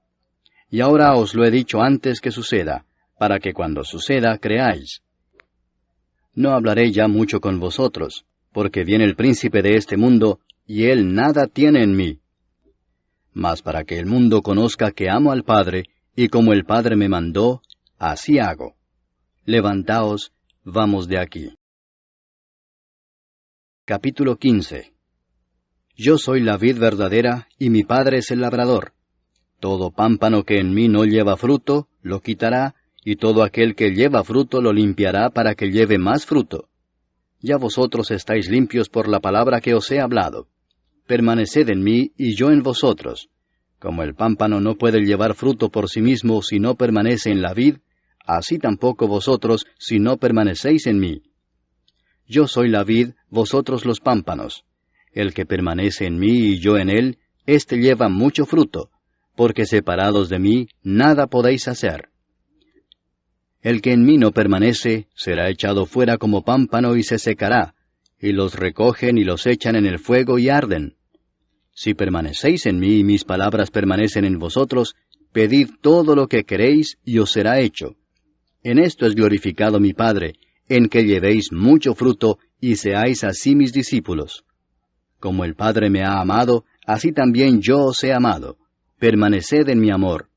Y ahora os lo he dicho antes que suceda, para que cuando suceda creáis. No hablaré ya mucho con vosotros, porque viene el príncipe de este mundo, y él nada tiene en mí. Mas para que el mundo conozca que amo al Padre, y como el Padre me mandó, así hago. Levantaos, vamos de aquí. Capítulo 15. Yo soy la vid verdadera, y mi Padre es el labrador. Todo pámpano que en mí no lleva fruto, lo quitará, y todo aquel que lleva fruto lo limpiará para que lleve más fruto. Ya vosotros estáis limpios por la palabra que os he hablado. Permaneced en mí, y yo en vosotros. Como el pámpano no puede llevar fruto por sí mismo si no permanece en la vid, así tampoco vosotros si no permanecéis en mí. Yo soy la vid, vosotros los pámpanos. El que permanece en mí y yo en él, éste lleva mucho fruto, porque separados de mí nada podéis hacer. El que en mí no permanece, será echado fuera como pámpano y se secará, y los recogen y los echan en el fuego y arden. Si permanecéis en mí y mis palabras permanecen en vosotros, pedid todo lo que queréis y os será hecho. En esto es glorificado mi Padre, en que llevéis mucho fruto y seáis así mis discípulos. Como el Padre me ha amado, así también yo os he amado. Permaneced en mi amor.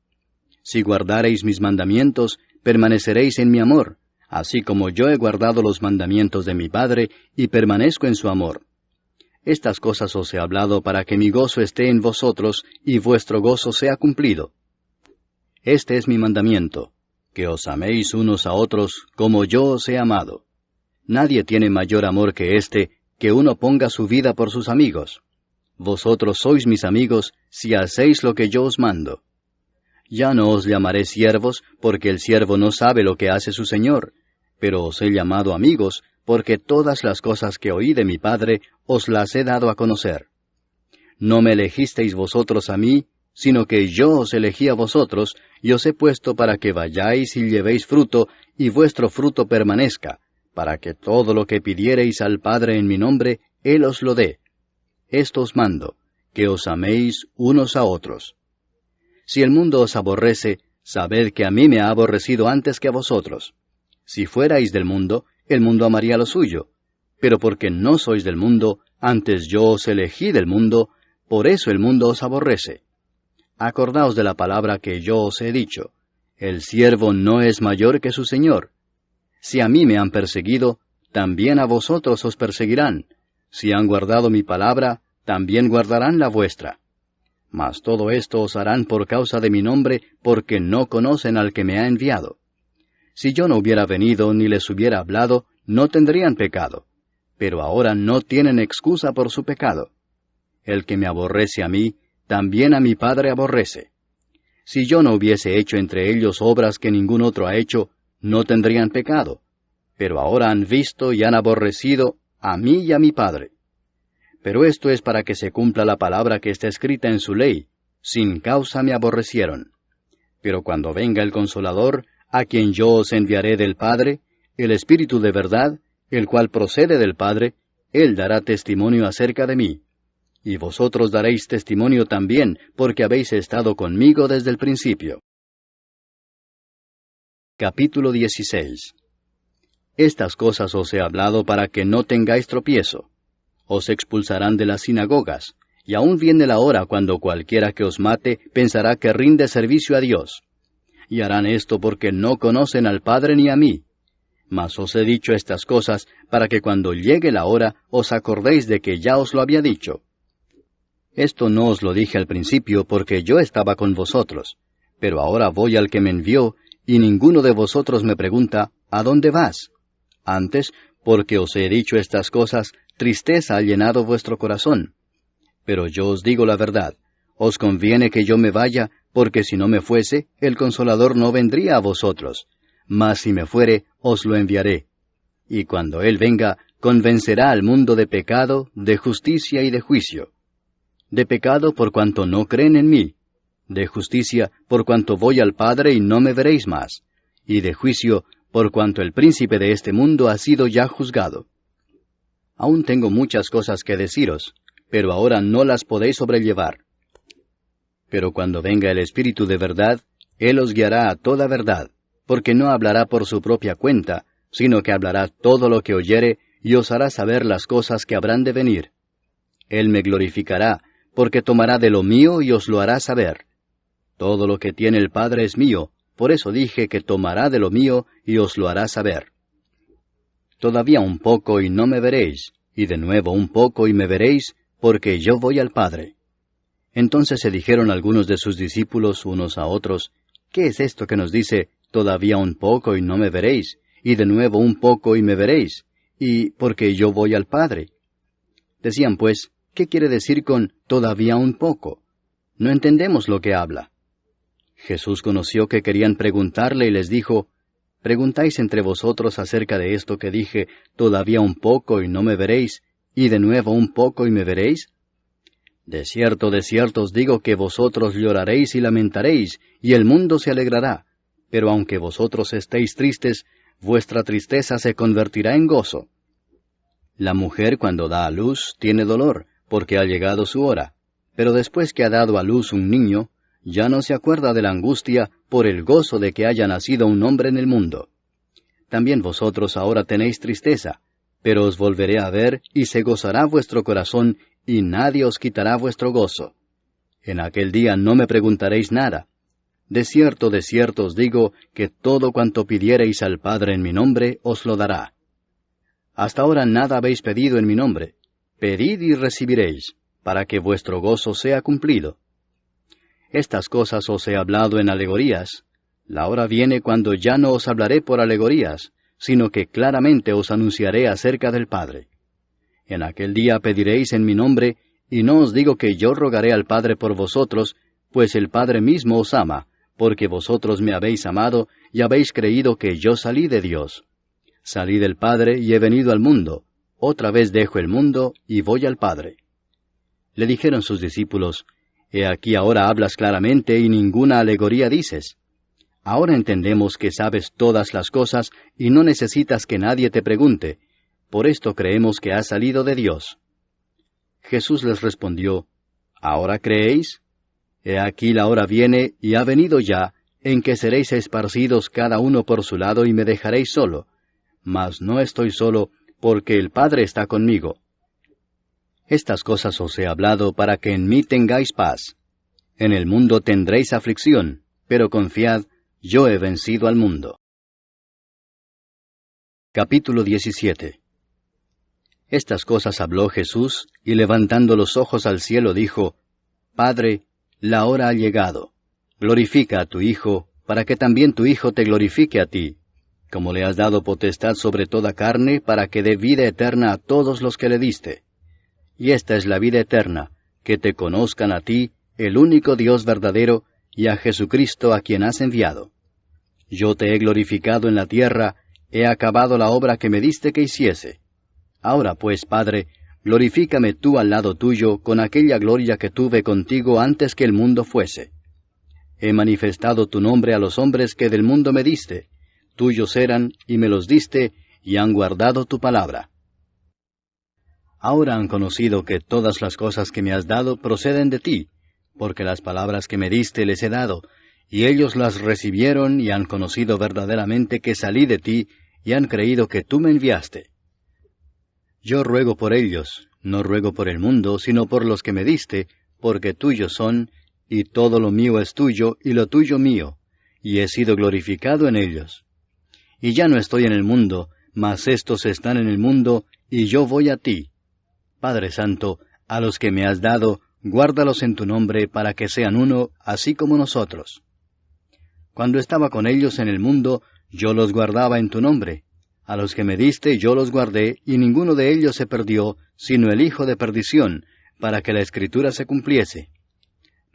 Si guardareis mis mandamientos, permaneceréis en mi amor, así como yo he guardado los mandamientos de mi Padre y permanezco en su amor. Estas cosas os he hablado para que mi gozo esté en vosotros y vuestro gozo sea cumplido. Este es mi mandamiento, que os améis unos a otros como yo os he amado. Nadie tiene mayor amor que este, que uno ponga su vida por sus amigos. Vosotros sois mis amigos si hacéis lo que yo os mando. Ya no os llamaré siervos, porque el siervo no sabe lo que hace su señor, pero os he llamado amigos, porque todas las cosas que oí de mi Padre os las he dado a conocer. No me elegisteis vosotros a mí, sino que yo os elegí a vosotros, y os he puesto para que vayáis y llevéis fruto, y vuestro fruto permanezca, para que todo lo que pidiereis al Padre en mi nombre, Él os lo dé. Esto os mando, que os améis unos a otros. Si el mundo os aborrece, sabed que a mí me ha aborrecido antes que a vosotros. Si fuerais del mundo, el mundo amaría lo suyo. Pero porque no sois del mundo, antes yo os elegí del mundo, por eso el mundo os aborrece. Acordaos de la palabra que yo os he dicho. El siervo no es mayor que su señor. Si a mí me han perseguido, también a vosotros os perseguirán. Si han guardado mi palabra, también guardarán la vuestra. Mas todo esto os harán por causa de mi nombre, porque no conocen al que me ha enviado. Si yo no hubiera venido ni les hubiera hablado, no tendrían pecado. Pero ahora no tienen excusa por su pecado. El que me aborrece a mí, también a mi Padre aborrece. Si yo no hubiese hecho entre ellos obras que ningún otro ha hecho, no tendrían pecado. Pero ahora han visto y han aborrecido a mí y a mi Padre. Pero esto es para que se cumpla la palabra que está escrita en su ley. Sin causa me aborrecieron. Pero cuando venga el Consolador, a quien yo os enviaré del Padre, el Espíritu de verdad, el cual procede del Padre, Él dará testimonio acerca de mí. Y vosotros daréis testimonio también, porque habéis estado conmigo desde el principio. Capítulo 16. Estas cosas os he hablado para que no tengáis tropiezo. os expulsarán de las sinagogas, y aún viene la hora cuando cualquiera que os mate pensará que rinde servicio a Dios. Y harán esto porque no conocen al Padre ni a mí. Mas os he dicho estas cosas para que cuando llegue la hora os acordéis de que ya os lo había dicho. Esto no os lo dije al principio porque yo estaba con vosotros, pero ahora voy al que me envió, y ninguno de vosotros me pregunta, ¿a dónde vas? Antes, porque os he dicho estas cosas, tristeza ha llenado vuestro corazón. Pero yo os digo la verdad, os conviene que yo me vaya, porque si no me fuese, el Consolador no vendría a vosotros, mas si me fuere, os lo enviaré. Y cuando Él venga, convencerá al mundo de pecado, de justicia y de juicio. De pecado por cuanto no creen en mí, de justicia por cuanto voy al Padre y no me veréis más, y de juicio por cuanto el príncipe de este mundo ha sido ya juzgado. Aún tengo muchas cosas que deciros, pero ahora no las podéis sobrellevar. Pero cuando venga el Espíritu de verdad, Él os guiará a toda verdad, porque no hablará por su propia cuenta, sino que hablará todo lo que oyere, y os hará saber las cosas que habrán de venir. Él me glorificará, porque tomará de lo mío y os lo hará saber. Todo lo que tiene el Padre es mío, por eso dije que tomará de lo mío y os lo hará saber. Todavía un poco y no me veréis, y de nuevo un poco y me veréis, porque yo voy al Padre. Entonces se dijeron algunos de sus discípulos unos a otros, ¿qué es esto que nos dice, todavía un poco y no me veréis, y de nuevo un poco y me veréis, y porque yo voy al Padre? Decían pues, ¿qué quiere decir con todavía un poco? No entendemos lo que habla. Jesús conoció que querían preguntarle y les dijo, ¿preguntáis entre vosotros acerca de esto que dije, todavía un poco y no me veréis, y de nuevo un poco y me veréis? De cierto os digo que vosotros lloraréis y lamentaréis, y el mundo se alegrará, pero aunque vosotros estéis tristes, vuestra tristeza se convertirá en gozo. La mujer cuando da a luz tiene dolor, porque ha llegado su hora, pero después que ha dado a luz un niño, ya no se acuerda de la angustia por el gozo de que haya nacido un hombre en el mundo. También vosotros ahora tenéis tristeza, pero os volveré a ver y se gozará vuestro corazón, y nadie os quitará vuestro gozo. En aquel día no me preguntaréis nada. De cierto os digo que todo cuanto pidiereis al Padre en mi nombre os lo dará. Hasta ahora nada habéis pedido en mi nombre. Pedid y recibiréis, para que vuestro gozo sea cumplido. Estas cosas os he hablado en alegorías. La hora viene cuando ya no os hablaré por alegorías, sino que claramente os anunciaré acerca del Padre. En aquel día pediréis en mi nombre, y no os digo que yo rogaré al Padre por vosotros, pues el Padre mismo os ama, porque vosotros me habéis amado y habéis creído que yo salí de Dios. Salí del Padre y he venido al mundo. Otra vez dejo el mundo y voy al Padre. Le dijeron sus discípulos, He aquí ahora hablas claramente y ninguna alegoría dices. Ahora entendemos que sabes todas las cosas y no necesitas que nadie te pregunte. Por esto creemos que has salido de Dios. Jesús les respondió, ¿ahora creéis? He aquí la hora viene, y ha venido ya, en que seréis esparcidos cada uno por su lado y me dejaréis solo. Mas no estoy solo, porque el Padre está conmigo. Estas cosas os he hablado para que en mí tengáis paz. En el mundo tendréis aflicción, pero confiad, yo he vencido al mundo. Capítulo 17. Estas cosas habló Jesús, y levantando los ojos al cielo dijo, Padre, la hora ha llegado. Glorifica a tu Hijo, para que también tu Hijo te glorifique a ti, como le has dado potestad sobre toda carne, para que dé vida eterna a todos los que le diste. Y esta es la vida eterna, que te conozcan a ti, el único Dios verdadero, y a Jesucristo a quien has enviado. Yo te he glorificado en la tierra, he acabado la obra que me diste que hiciese. Ahora pues, Padre, glorifícame tú al lado tuyo con aquella gloria que tuve contigo antes que el mundo fuese. He manifestado tu nombre a los hombres que del mundo me diste. Tuyos eran, y me los diste, y han guardado tu palabra. Ahora han conocido que todas las cosas que me has dado proceden de ti, porque las palabras que me diste les he dado, y ellos las recibieron y han conocido verdaderamente que salí de ti, y han creído que tú me enviaste. Yo ruego por ellos, No ruego por el mundo, sino por los que me diste, porque tuyos son, y todo lo mío es tuyo, y lo tuyo mío, y he sido glorificado en ellos. Y ya no estoy en el mundo, mas éstos están en el mundo, y yo voy a ti. Padre Santo, a los que me has dado, guárdalos en tu nombre, para que sean uno, así como nosotros. Cuando estaba con ellos en el mundo, yo los guardaba en tu nombre. A los que me diste yo los guardé, y ninguno de ellos se perdió, sino el hijo de perdición, para que la Escritura se cumpliese.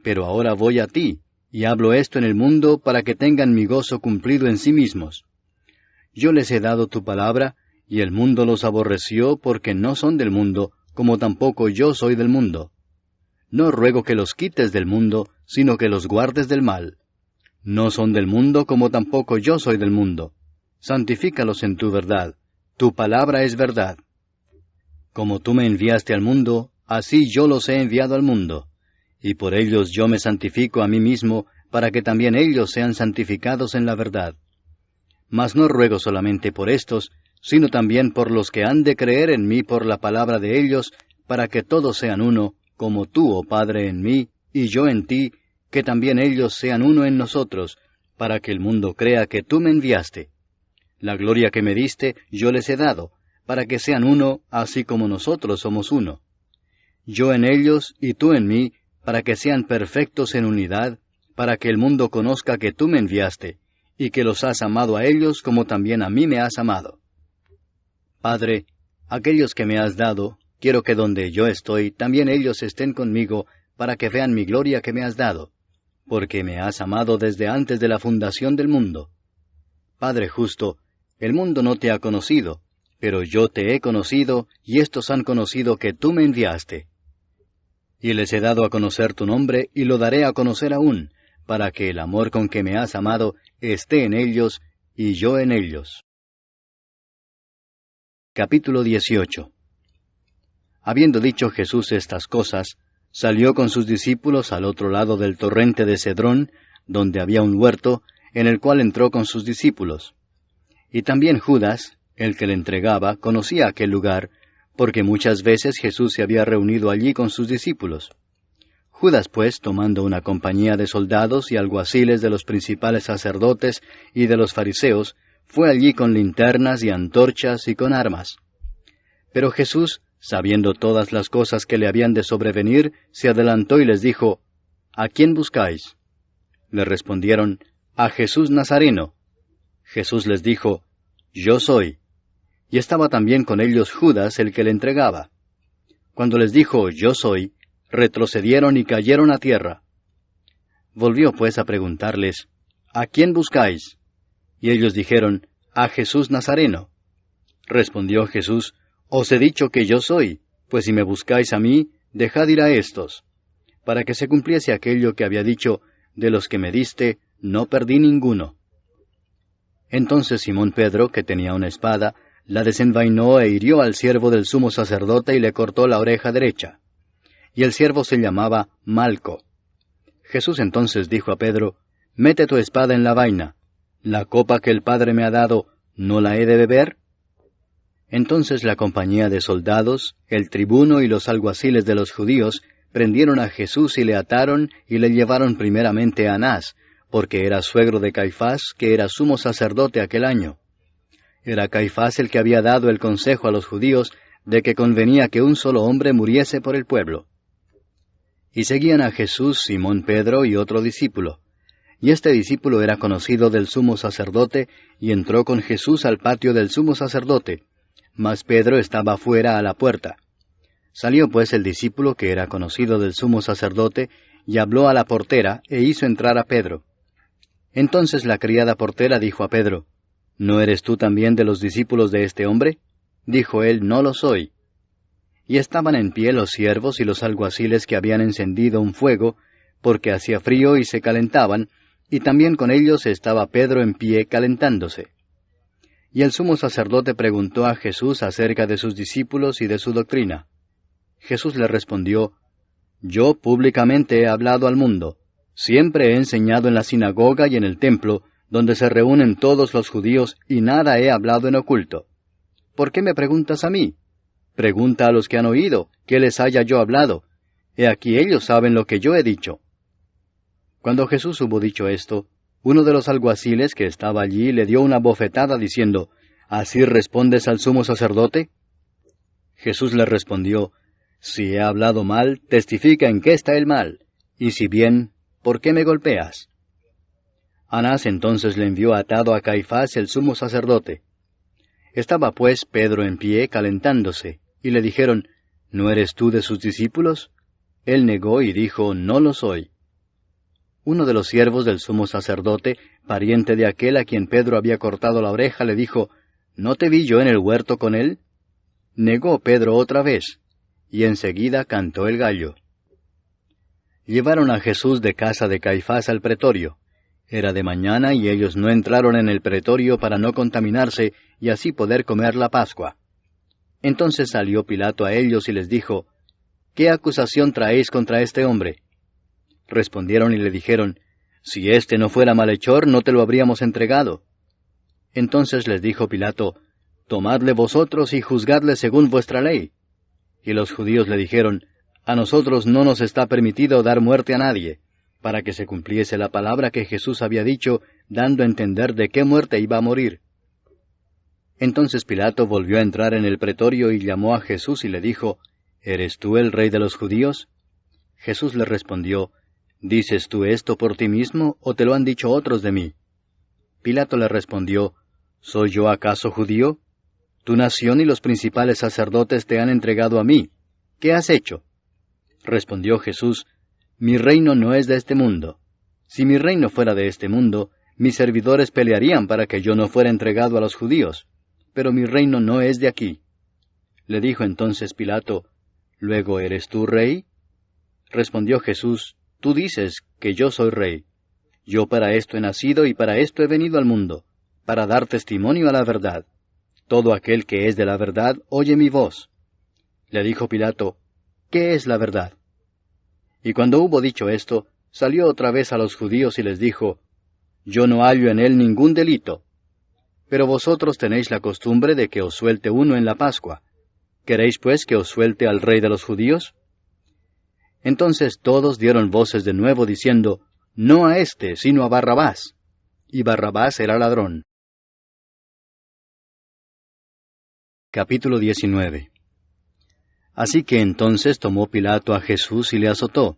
Pero ahora voy a ti, y hablo esto en el mundo, para que tengan mi gozo cumplido en sí mismos. Yo les he dado tu palabra, y el mundo los aborreció, porque no son del mundo, como tampoco yo soy del mundo. No ruego que los quites del mundo, sino que los guardes del mal. No son del mundo, como tampoco yo soy del mundo. Santifícalos en tu verdad. Tu palabra es verdad. Como tú me enviaste al mundo, así yo los he enviado al mundo. Y por ellos yo me santifico a mí mismo, para que también ellos sean santificados en la verdad. Mas no ruego solamente por estos, sino también por los que han de creer en mí por la palabra de ellos, para que todos sean uno, como tú, oh Padre, en mí, y yo en ti, que también ellos sean uno en nosotros, para que el mundo crea que tú me enviaste. La gloria que me diste yo les he dado, para que sean uno, así como nosotros somos uno. Yo en ellos y tú en mí, para que sean perfectos en unidad, para que el mundo conozca que tú me enviaste, y que los has amado a ellos como también a mí me has amado. Padre, aquellos que me has dado, quiero que donde yo estoy, también ellos estén conmigo, para que vean mi gloria que me has dado, porque me has amado desde antes de la fundación del mundo. Padre justo, el mundo no te ha conocido, pero yo te he conocido, y éstos han conocido que tú me enviaste. Y les he dado a conocer tu nombre, y lo daré a conocer aún, para que el amor con que me has amado esté en ellos, y yo en ellos. Capítulo 18. Habiendo dicho Jesús estas cosas, salió con sus discípulos al otro lado del torrente de Cedrón, donde había un huerto, en el cual entró con sus discípulos. Y también Judas, el que le entregaba, conocía aquel lugar, porque muchas veces Jesús se había reunido allí con sus discípulos. Judas, pues, tomando una compañía de soldados y alguaciles de los principales sacerdotes y de los fariseos, fue allí con linternas y antorchas y con armas. Pero Jesús, sabiendo todas las cosas que le habían de sobrevenir, se adelantó y les dijo, ¿A quién buscáis? Le respondieron, a Jesús Nazareno. Jesús les dijo, Yo soy. Y estaba también con ellos Judas, el que le entregaba. Cuando les dijo, Yo soy, retrocedieron y cayeron a tierra. Volvió pues a preguntarles, ¿A quién buscáis? Y ellos dijeron, a Jesús Nazareno. Respondió Jesús, Os he dicho que yo soy, pues si me buscáis a mí, dejad ir a éstos, para que se cumpliese aquello que había dicho, de los que me diste, no perdí ninguno. Entonces Simón Pedro, que tenía una espada, la desenvainó e hirió al siervo del sumo sacerdote y le cortó la oreja derecha. Y el siervo se llamaba Malco. Jesús entonces dijo a Pedro, Mete tu espada en la vaina. ¿La copa que el Padre me ha dado, no la he de beber? Entonces la compañía de soldados, el tribuno y los alguaciles de los judíos, prendieron a Jesús y le ataron y le llevaron primeramente a Anás, porque era suegro de Caifás, que era sumo sacerdote aquel año. Era Caifás el que había dado el consejo a los judíos de que convenía que un solo hombre muriese por el pueblo. Y seguían a Jesús Simón Pedro y otro discípulo. Y este discípulo era conocido del sumo sacerdote, y entró con Jesús al patio del sumo sacerdote, mas Pedro estaba fuera a la puerta. Salió pues el discípulo que era conocido del sumo sacerdote, y habló a la portera, e hizo entrar a Pedro. Entonces la criada portera dijo a Pedro, ¿No eres tú también de los discípulos de este hombre? Dijo él, No lo soy. Y estaban en pie los siervos y los alguaciles que habían encendido un fuego, porque hacía frío y se calentaban, y también con ellos estaba Pedro en pie calentándose. Y el sumo sacerdote preguntó a Jesús acerca de sus discípulos y de su doctrina. Jesús le respondió, Yo públicamente he hablado al mundo. Siempre he enseñado en la sinagoga y en el templo, donde se reúnen todos los judíos, y nada he hablado en oculto. ¿Por qué me preguntas a mí? Pregunta a los que han oído, ¿qué les haya yo hablado? He aquí ellos saben lo que yo he dicho. Cuando Jesús hubo dicho esto, uno de los alguaciles que estaba allí le dio una bofetada diciendo, ¿Así respondes al sumo sacerdote? Jesús le respondió, Si he hablado mal, testifica en qué está el mal, y si bien, ¿por qué me golpeas? Anás entonces le envió atado a Caifás el sumo sacerdote. Estaba pues Pedro en pie calentándose, y le dijeron, ¿No eres tú de sus discípulos? Él negó y dijo, No lo soy. Uno de los siervos del sumo sacerdote, pariente de aquel a quien Pedro había cortado la oreja, le dijo, ¿No te vi yo en el huerto con él? Negó Pedro otra vez, y enseguida cantó el gallo. Llevaron a Jesús de casa de Caifás al pretorio. Era de mañana y ellos no entraron en el pretorio para no contaminarse y así poder comer la Pascua. Entonces salió Pilato a ellos y les dijo, ¿Qué acusación traéis contra este hombre? Respondieron y le dijeron, Si éste no fuera malhechor, no te lo habríamos entregado. Entonces les dijo Pilato, Tomadle vosotros y juzgadle según vuestra ley. Y los judíos le dijeron, A nosotros no nos está permitido dar muerte a nadie, para que se cumpliese la palabra que Jesús había dicho, dando a entender de qué muerte iba a morir. Entonces Pilato volvió a entrar en el pretorio y llamó a Jesús y le dijo, ¿Eres tú el rey de los judíos? Jesús le respondió, ¿Dices tú esto por ti mismo, o te lo han dicho otros de mí? Pilato le respondió, ¿Soy yo acaso judío? Tu nación y los principales sacerdotes te han entregado a mí. ¿Qué has hecho? Respondió Jesús, Mi reino no es de este mundo. Si mi reino fuera de este mundo, mis servidores pelearían para que yo no fuera entregado a los judíos. Pero mi reino no es de aquí. Le dijo entonces Pilato, ¿Luego eres tú rey? Respondió Jesús, Tú dices que yo soy rey. Yo para esto he nacido y para esto he venido al mundo, para dar testimonio a la verdad. Todo aquel que es de la verdad oye mi voz. Le dijo Pilato, ¿Qué es la verdad? Y cuando hubo dicho esto, salió otra vez a los judíos y les dijo, Yo no hallo en él ningún delito. Pero vosotros tenéis la costumbre de que os suelte uno en la Pascua. ¿Queréis pues que os suelte al rey de los judíos? Entonces todos dieron voces de nuevo diciendo, No a éste, sino a Barrabás. Y Barrabás era ladrón. Capítulo 19. Así que entonces tomó Pilato a Jesús y le azotó.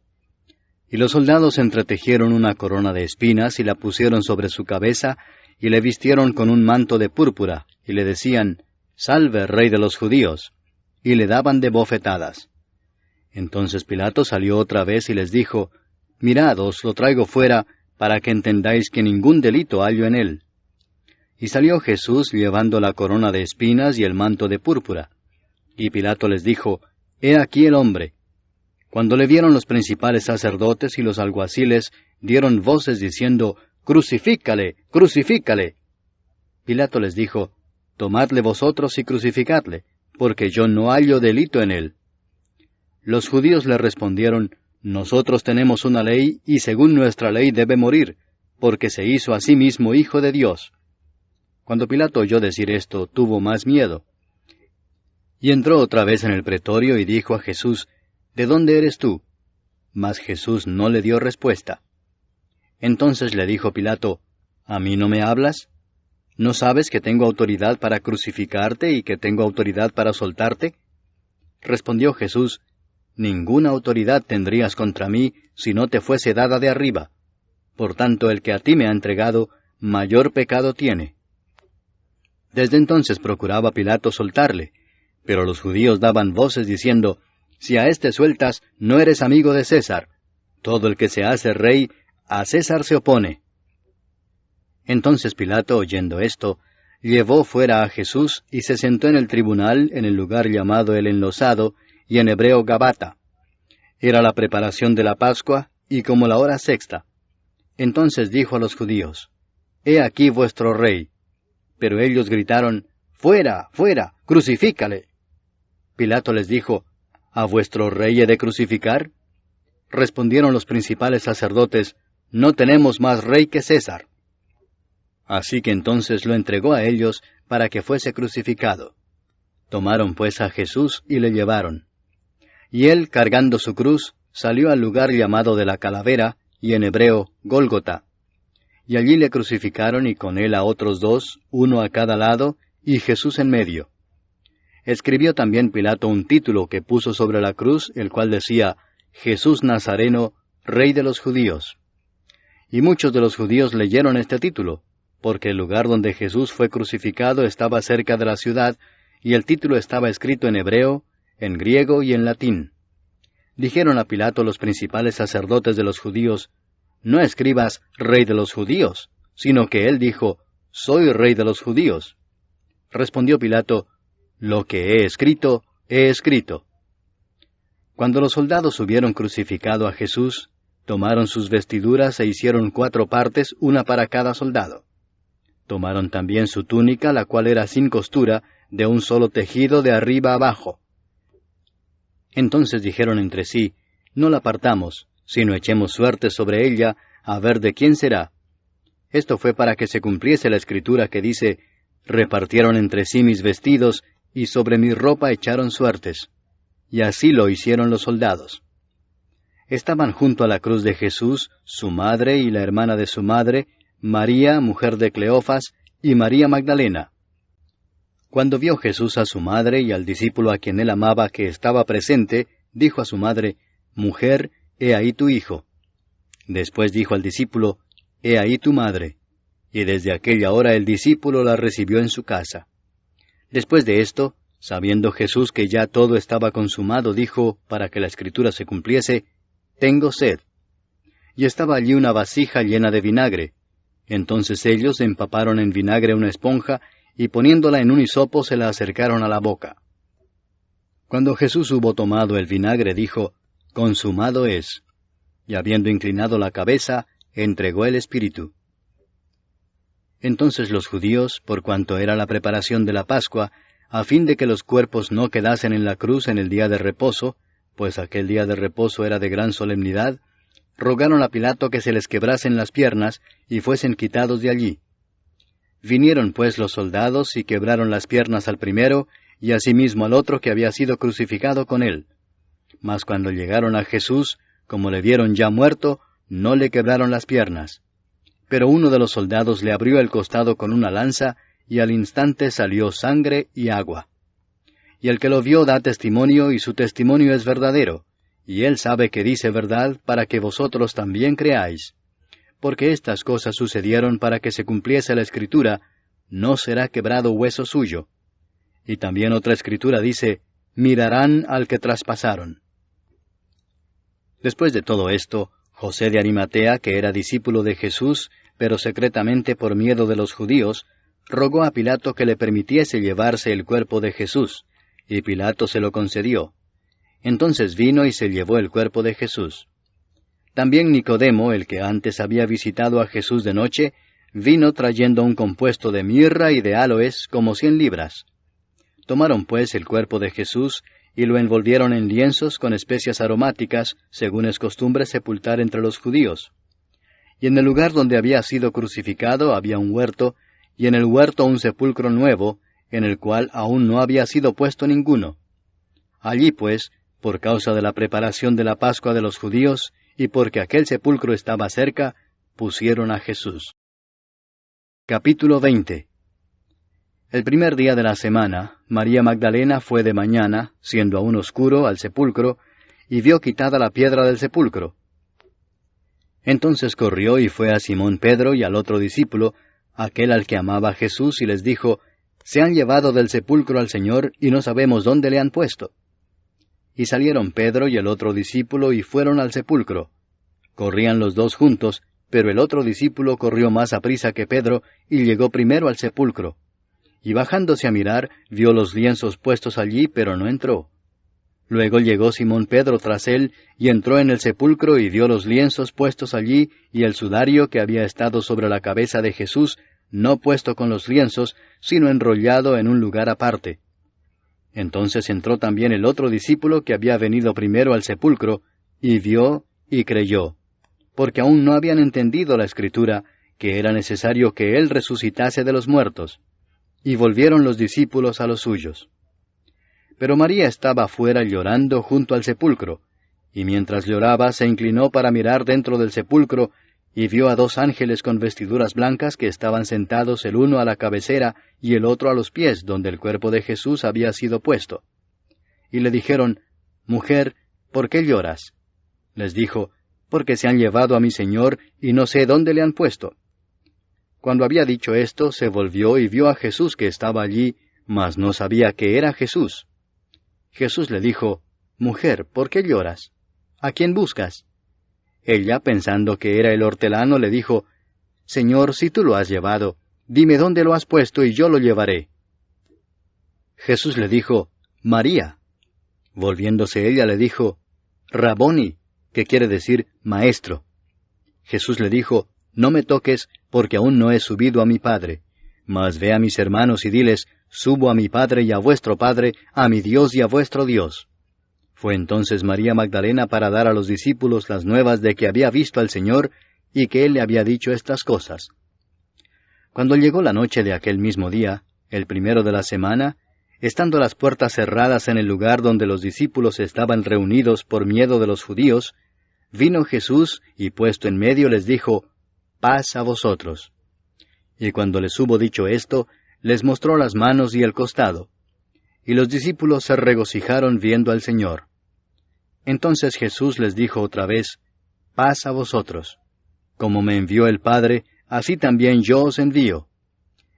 Y los soldados entretejieron una corona de espinas y la pusieron sobre su cabeza, y le vistieron con un manto de púrpura, y le decían, Salve, Rey de los judíos, y le daban de bofetadas. Entonces Pilato salió otra vez y les dijo, Mirad, os lo traigo fuera, para que entendáis que ningún delito hallo en él. Y salió Jesús llevando la corona de espinas y el manto de púrpura. Y Pilato les dijo, He aquí el hombre. Cuando le vieron los principales sacerdotes y los alguaciles, dieron voces diciendo, Crucifícale, crucifícale. Pilato les dijo, Tomadle vosotros y crucificadle, porque yo no hallo delito en él. Los judíos le respondieron, Nosotros tenemos una ley, y según nuestra ley debe morir, porque se hizo a sí mismo Hijo de Dios. Cuando Pilato oyó decir esto, tuvo más miedo. Y entró otra vez en el pretorio y dijo a Jesús, ¿De dónde eres tú? Mas Jesús no le dio respuesta. Entonces le dijo Pilato, ¿A mí no me hablas? ¿No sabes que tengo autoridad para crucificarte y que tengo autoridad para soltarte? Respondió Jesús, Ninguna autoridad tendrías contra mí si no te fuese dada de arriba. Por tanto, el que a ti me ha entregado, mayor pecado tiene. Desde entonces procuraba Pilato soltarle, pero los judíos daban voces diciendo, Si a éste sueltas, no eres amigo de César. Todo el que se hace rey, a César se opone. Entonces Pilato, oyendo esto, llevó fuera a Jesús y se sentó en el tribunal en el lugar llamado el Enlosado, y en hebreo Gabata. Era la preparación de la Pascua, y como la hora sexta. Entonces dijo a los judíos, He aquí vuestro rey. Pero ellos gritaron, Fuera, fuera, crucifícale. Pilato les dijo, ¿A vuestro rey he de crucificar? Respondieron los principales sacerdotes, No tenemos más rey que César. Así que entonces lo entregó a ellos para que fuese crucificado. Tomaron pues a Jesús y le llevaron. Y él, cargando su cruz, salió al lugar llamado de la Calavera, y en hebreo, Gólgota. Y allí le crucificaron y con él a otros dos, uno a cada lado, y Jesús en medio. Escribió también Pilato un título que puso sobre la cruz, el cual decía, Jesús Nazareno, Rey de los Judíos. Y muchos de los judíos leyeron este título, porque el lugar donde Jesús fue crucificado estaba cerca de la ciudad, y el título estaba escrito en hebreo, en griego y en latín. Dijeron a Pilato los principales sacerdotes de los judíos, no escribas Rey de los Judíos, sino que él dijo, soy Rey de los Judíos. Respondió Pilato, lo que he escrito, he escrito. Cuando los soldados hubieron crucificado a Jesús, tomaron sus vestiduras e hicieron 4 partes, una para cada soldado. Tomaron también su túnica, la cual era sin costura, de un solo tejido de arriba abajo. Entonces dijeron entre sí, no la partamos, sino echemos suerte sobre ella, a ver de quién será. Esto fue para que se cumpliese la escritura que dice, repartieron entre sí mis vestidos, y sobre mi ropa echaron suertes. Y así lo hicieron los soldados. Estaban junto a la cruz de Jesús, su madre y la hermana de su madre, María, mujer de Cleofas, y María Magdalena. Cuando vio Jesús a su madre y al discípulo a quien él amaba que estaba presente, dijo a su madre, Mujer, he ahí tu hijo. Después dijo al discípulo, He ahí tu madre. Y desde aquella hora el discípulo la recibió en su casa. Después de esto, sabiendo Jesús que ya todo estaba consumado, dijo, para que la escritura se cumpliese, Tengo sed. Y estaba allí una vasija llena de vinagre. Entonces ellos empaparon en vinagre una esponja, y poniéndola en un hisopo se la acercaron a la boca. Cuando Jesús hubo tomado el vinagre, dijo, Consumado es. Y habiendo inclinado la cabeza, entregó el espíritu. Entonces los judíos, por cuanto era la preparación de la Pascua, a fin de que los cuerpos no quedasen en la cruz en el día de reposo, pues aquel día de reposo era de gran solemnidad, rogaron a Pilato que se les quebrasen las piernas y fuesen quitados de allí. Vinieron pues los soldados y quebraron las piernas al primero, y asimismo al otro que había sido crucificado con él. Mas cuando llegaron a Jesús, como le vieron ya muerto, no le quebraron las piernas. Pero uno de los soldados le abrió el costado con una lanza, y al instante salió sangre y agua. Y el que lo vio da testimonio, y su testimonio es verdadero, y él sabe que dice verdad, para que vosotros también creáis. Porque estas cosas sucedieron para que se cumpliese la Escritura, no será quebrado hueso suyo. Y también otra Escritura dice, mirarán al que traspasaron. Después de todo esto, José de Arimatea, que era discípulo de Jesús, pero secretamente por miedo de los judíos, rogó a Pilato que le permitiese llevarse el cuerpo de Jesús, y Pilato se lo concedió. Entonces vino y se llevó el cuerpo de Jesús. También Nicodemo, el que antes había visitado a Jesús de noche, vino trayendo un compuesto de mirra y de áloes, como 100 libras. Tomaron pues el cuerpo de Jesús, y lo envolvieron en lienzos con especias aromáticas, según es costumbre sepultar entre los judíos. Y en el lugar donde había sido crucificado había un huerto, y en el huerto un sepulcro nuevo, en el cual aún no había sido puesto ninguno. Allí pues, por causa de la preparación de la Pascua de los judíos, y porque aquel sepulcro estaba cerca, pusieron a Jesús. Capítulo 20. El primer día de la semana, María Magdalena fue de mañana, siendo aún oscuro, al sepulcro, y vio quitada la piedra del sepulcro. Entonces corrió y fue a Simón Pedro y al otro discípulo, aquel al que amaba a Jesús, y les dijo, Se han llevado del sepulcro al Señor, y no sabemos dónde le han puesto. Y salieron Pedro y el otro discípulo y fueron al sepulcro. Corrían los dos juntos, pero el otro discípulo corrió más aprisa que Pedro, y llegó primero al sepulcro. Y bajándose a mirar, vio los lienzos puestos allí, pero no entró. Luego llegó Simón Pedro tras él, y entró en el sepulcro y vio los lienzos puestos allí, y el sudario que había estado sobre la cabeza de Jesús, no puesto con los lienzos, sino enrollado en un lugar aparte. Entonces entró también el otro discípulo que había venido primero al sepulcro, y vio y creyó, porque aún no habían entendido la Escritura, que era necesario que él resucitase de los muertos. Y volvieron los discípulos a los suyos. Pero María estaba afuera llorando junto al sepulcro, y mientras lloraba se inclinó para mirar dentro del sepulcro, y vio a 2 ángeles con vestiduras blancas que estaban sentados el uno a la cabecera y el otro a los pies, donde el cuerpo de Jesús había sido puesto. Y le dijeron, Mujer, ¿por qué lloras? Les dijo, Porque se han llevado a mi Señor, y no sé dónde le han puesto. Cuando había dicho esto, se volvió y vio a Jesús que estaba allí, mas no sabía que era Jesús. Jesús le dijo, Mujer, ¿por qué lloras? ¿A quién buscas? Ella, pensando que era el hortelano, le dijo, Señor, si tú lo has llevado, dime dónde lo has puesto y yo lo llevaré. Jesús le dijo, María. Volviéndose ella le dijo, Raboni, que quiere decir maestro. Jesús le dijo, No me toques, porque aún no he subido a mi Padre. Mas ve a mis hermanos y diles, Subo a mi Padre y a vuestro Padre, a mi Dios y a vuestro Dios. Fue entonces María Magdalena para dar a los discípulos las nuevas de que había visto al Señor y que Él le había dicho estas cosas. Cuando llegó la noche de aquel mismo día, el primero de la semana, estando las puertas cerradas en el lugar donde los discípulos estaban reunidos por miedo de los judíos, vino Jesús y puesto en medio les dijo, Paz a vosotros. Y cuando les hubo dicho esto, les mostró las manos y el costado. Y los discípulos se regocijaron viendo al Señor. Entonces Jesús les dijo otra vez, Paz a vosotros. Como me envió el Padre, así también yo os envío.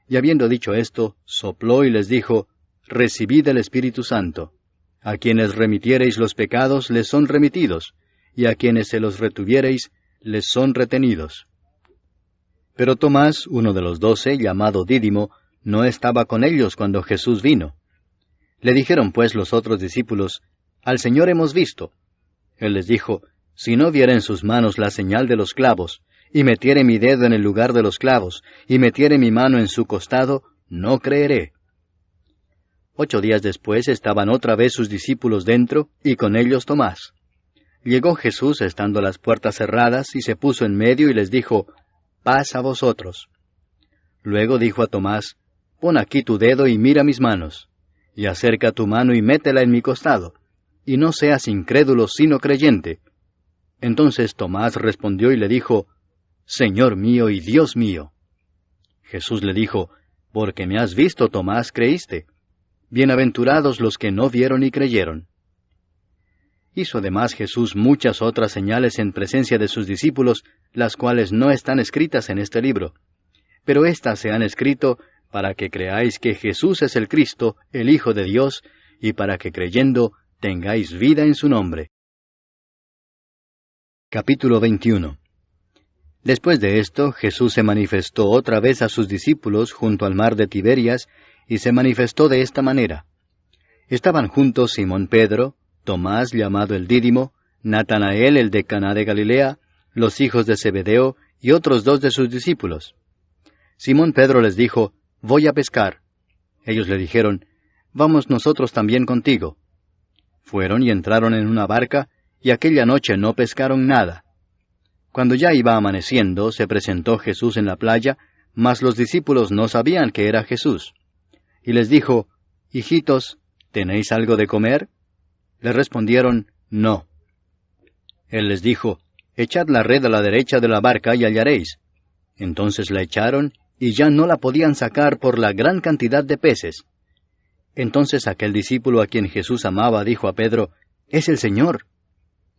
Y habiendo dicho esto, sopló y les dijo, Recibid el Espíritu Santo. A quienes remitiereis los pecados les son remitidos, y a quienes se los retuviereis les son retenidos. Pero Tomás, uno de los 12, llamado Dídimo, no estaba con ellos cuando Jesús vino. Le dijeron pues los otros discípulos, Al Señor hemos visto. Él les dijo, Si no viera en sus manos la señal de los clavos, y metiere mi dedo en el lugar de los clavos, y metiere mi mano en su costado, no creeré. 8 días después estaban otra vez sus discípulos dentro, y con ellos Tomás. Llegó Jesús estando las puertas cerradas, y se puso en medio y les dijo, Paz a vosotros. Luego dijo a Tomás, Pon aquí tu dedo y mira mis manos, y acerca tu mano y métela en mi costado, y no seas incrédulo sino creyente. Entonces Tomás respondió y le dijo, Señor mío y Dios mío. Jesús le dijo, Porque me has visto, Tomás, creíste. Bienaventurados los que no vieron y creyeron. Hizo además Jesús muchas otras señales en presencia de sus discípulos, las cuales no están escritas en este libro. Pero éstas se han escrito para que creáis que Jesús es el Cristo, el Hijo de Dios, y para que creyendo tengáis vida en su nombre. Capítulo 21. Después de esto, Jesús se manifestó otra vez a sus discípulos junto al mar de Tiberias, y se manifestó de esta manera. Estaban juntos Simón Pedro, Tomás llamado el Dídimo, Natanael el de Caná de Galilea, los hijos de Zebedeo, y otros 2 de sus discípulos. Simón Pedro les dijo, Voy a pescar. Ellos le dijeron, Vamos nosotros también contigo. Fueron y entraron en una barca, y aquella noche no pescaron nada. Cuando ya iba amaneciendo, se presentó Jesús en la playa, mas los discípulos no sabían que era Jesús. Y les dijo, Hijitos, ¿tenéis algo de comer? Le respondieron, No. Él les dijo, Echad la red a la derecha de la barca y hallaréis. Entonces la echaron, y ya no la podían sacar por la gran cantidad de peces. Entonces aquel discípulo a quien Jesús amaba dijo a Pedro, Es el Señor.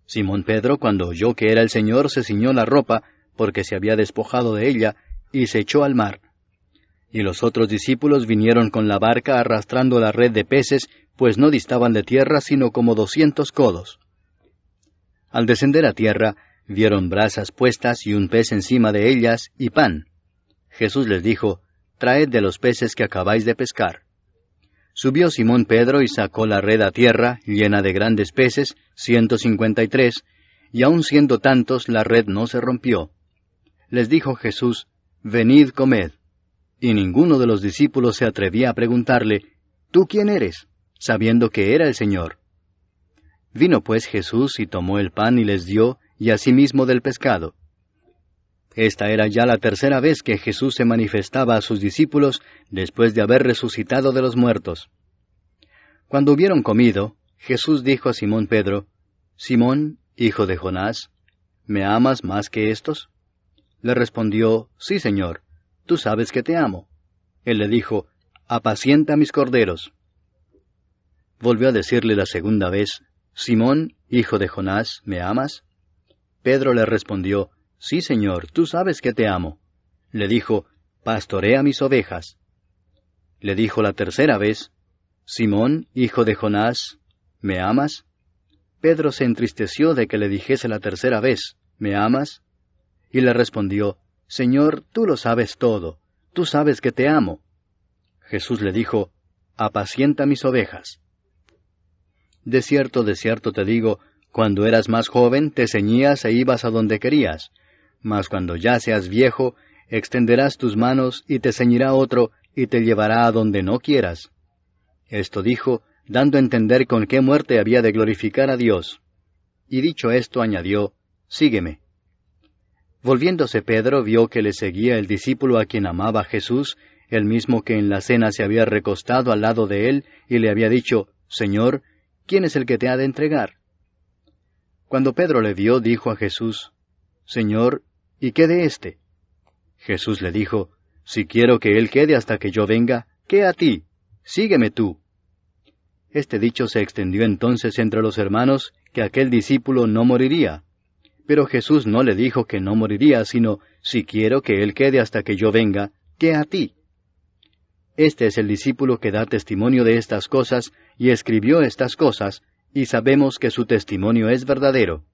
Simón Pedro, cuando oyó que era el Señor, se ciñó la ropa, porque se había despojado de ella, y se echó al mar. Y los otros discípulos vinieron con la barca arrastrando la red de peces, pues no distaban de tierra sino como 200 codos. Al descender a tierra, vieron brasas puestas y un pez encima de ellas, y pan. Jesús les dijo, Traed de los peces que acabáis de pescar. Subió Simón Pedro y sacó la red a tierra, llena de grandes peces, 153, y aun siendo tantos, la red no se rompió. Les dijo Jesús, Venid, comed. Y ninguno de los discípulos se atrevía a preguntarle, ¿Tú quién eres?, sabiendo que era el Señor. Vino pues Jesús y tomó el pan y les dio, y asimismo del pescado. Esta era ya la 3ª vez que Jesús se manifestaba a sus discípulos después de haber resucitado de los muertos. Cuando hubieron comido, Jesús dijo a Simón Pedro, «Simón, hijo de Jonás, ¿me amas más que éstos?» Le respondió, «Sí, Señor, tú sabes que te amo». Él le dijo, «Apacienta mis corderos». Volvió a decirle la segunda vez, «Simón, hijo de Jonás, ¿me amas?» Pedro le respondió, «Sí, Señor, tú sabes que te amo». Le dijo, «Pastorea mis ovejas». Le dijo la tercera vez, «Simón, hijo de Jonás, ¿me amas?» Pedro se entristeció de que le dijese la tercera vez, «¿Me amas?» Y le respondió, «Señor, tú lo sabes todo, tú sabes que te amo». Jesús le dijo, «Apacienta mis ovejas». De cierto te digo, cuando eras más joven te ceñías e ibas a donde querías, mas cuando ya seas viejo, extenderás tus manos y te ceñirá otro y te llevará a donde no quieras. Esto dijo, dando a entender con qué muerte había de glorificar a Dios. Y dicho esto añadió, «Sígueme». Volviéndose Pedro vio que le seguía el discípulo a quien amaba Jesús, el mismo que en la cena se había recostado al lado de él y le había dicho, «Señor, ¿quién es el que te ha de entregar?» Cuando Pedro le vio, dijo a Jesús, «Señor, ¿y qué de éste?» Jesús le dijo, «Si quiero que él quede hasta que yo venga, ¿qué a ti? Sígueme tú». Este dicho se extendió entonces entre los hermanos, que aquel discípulo no moriría. Pero Jesús no le dijo que no moriría, sino, «Si quiero que él quede hasta que yo venga, ¿qué a ti?» Este es el discípulo que da testimonio de estas cosas, y escribió estas cosas, y sabemos que su testimonio es verdadero.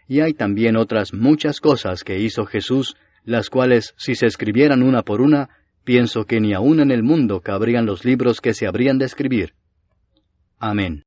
Y hay también otras muchas cosas que hizo Jesús, las cuales, si se escribieran una por una, pienso que ni aun en el mundo cabrían los libros que se habrían de escribir. Amén.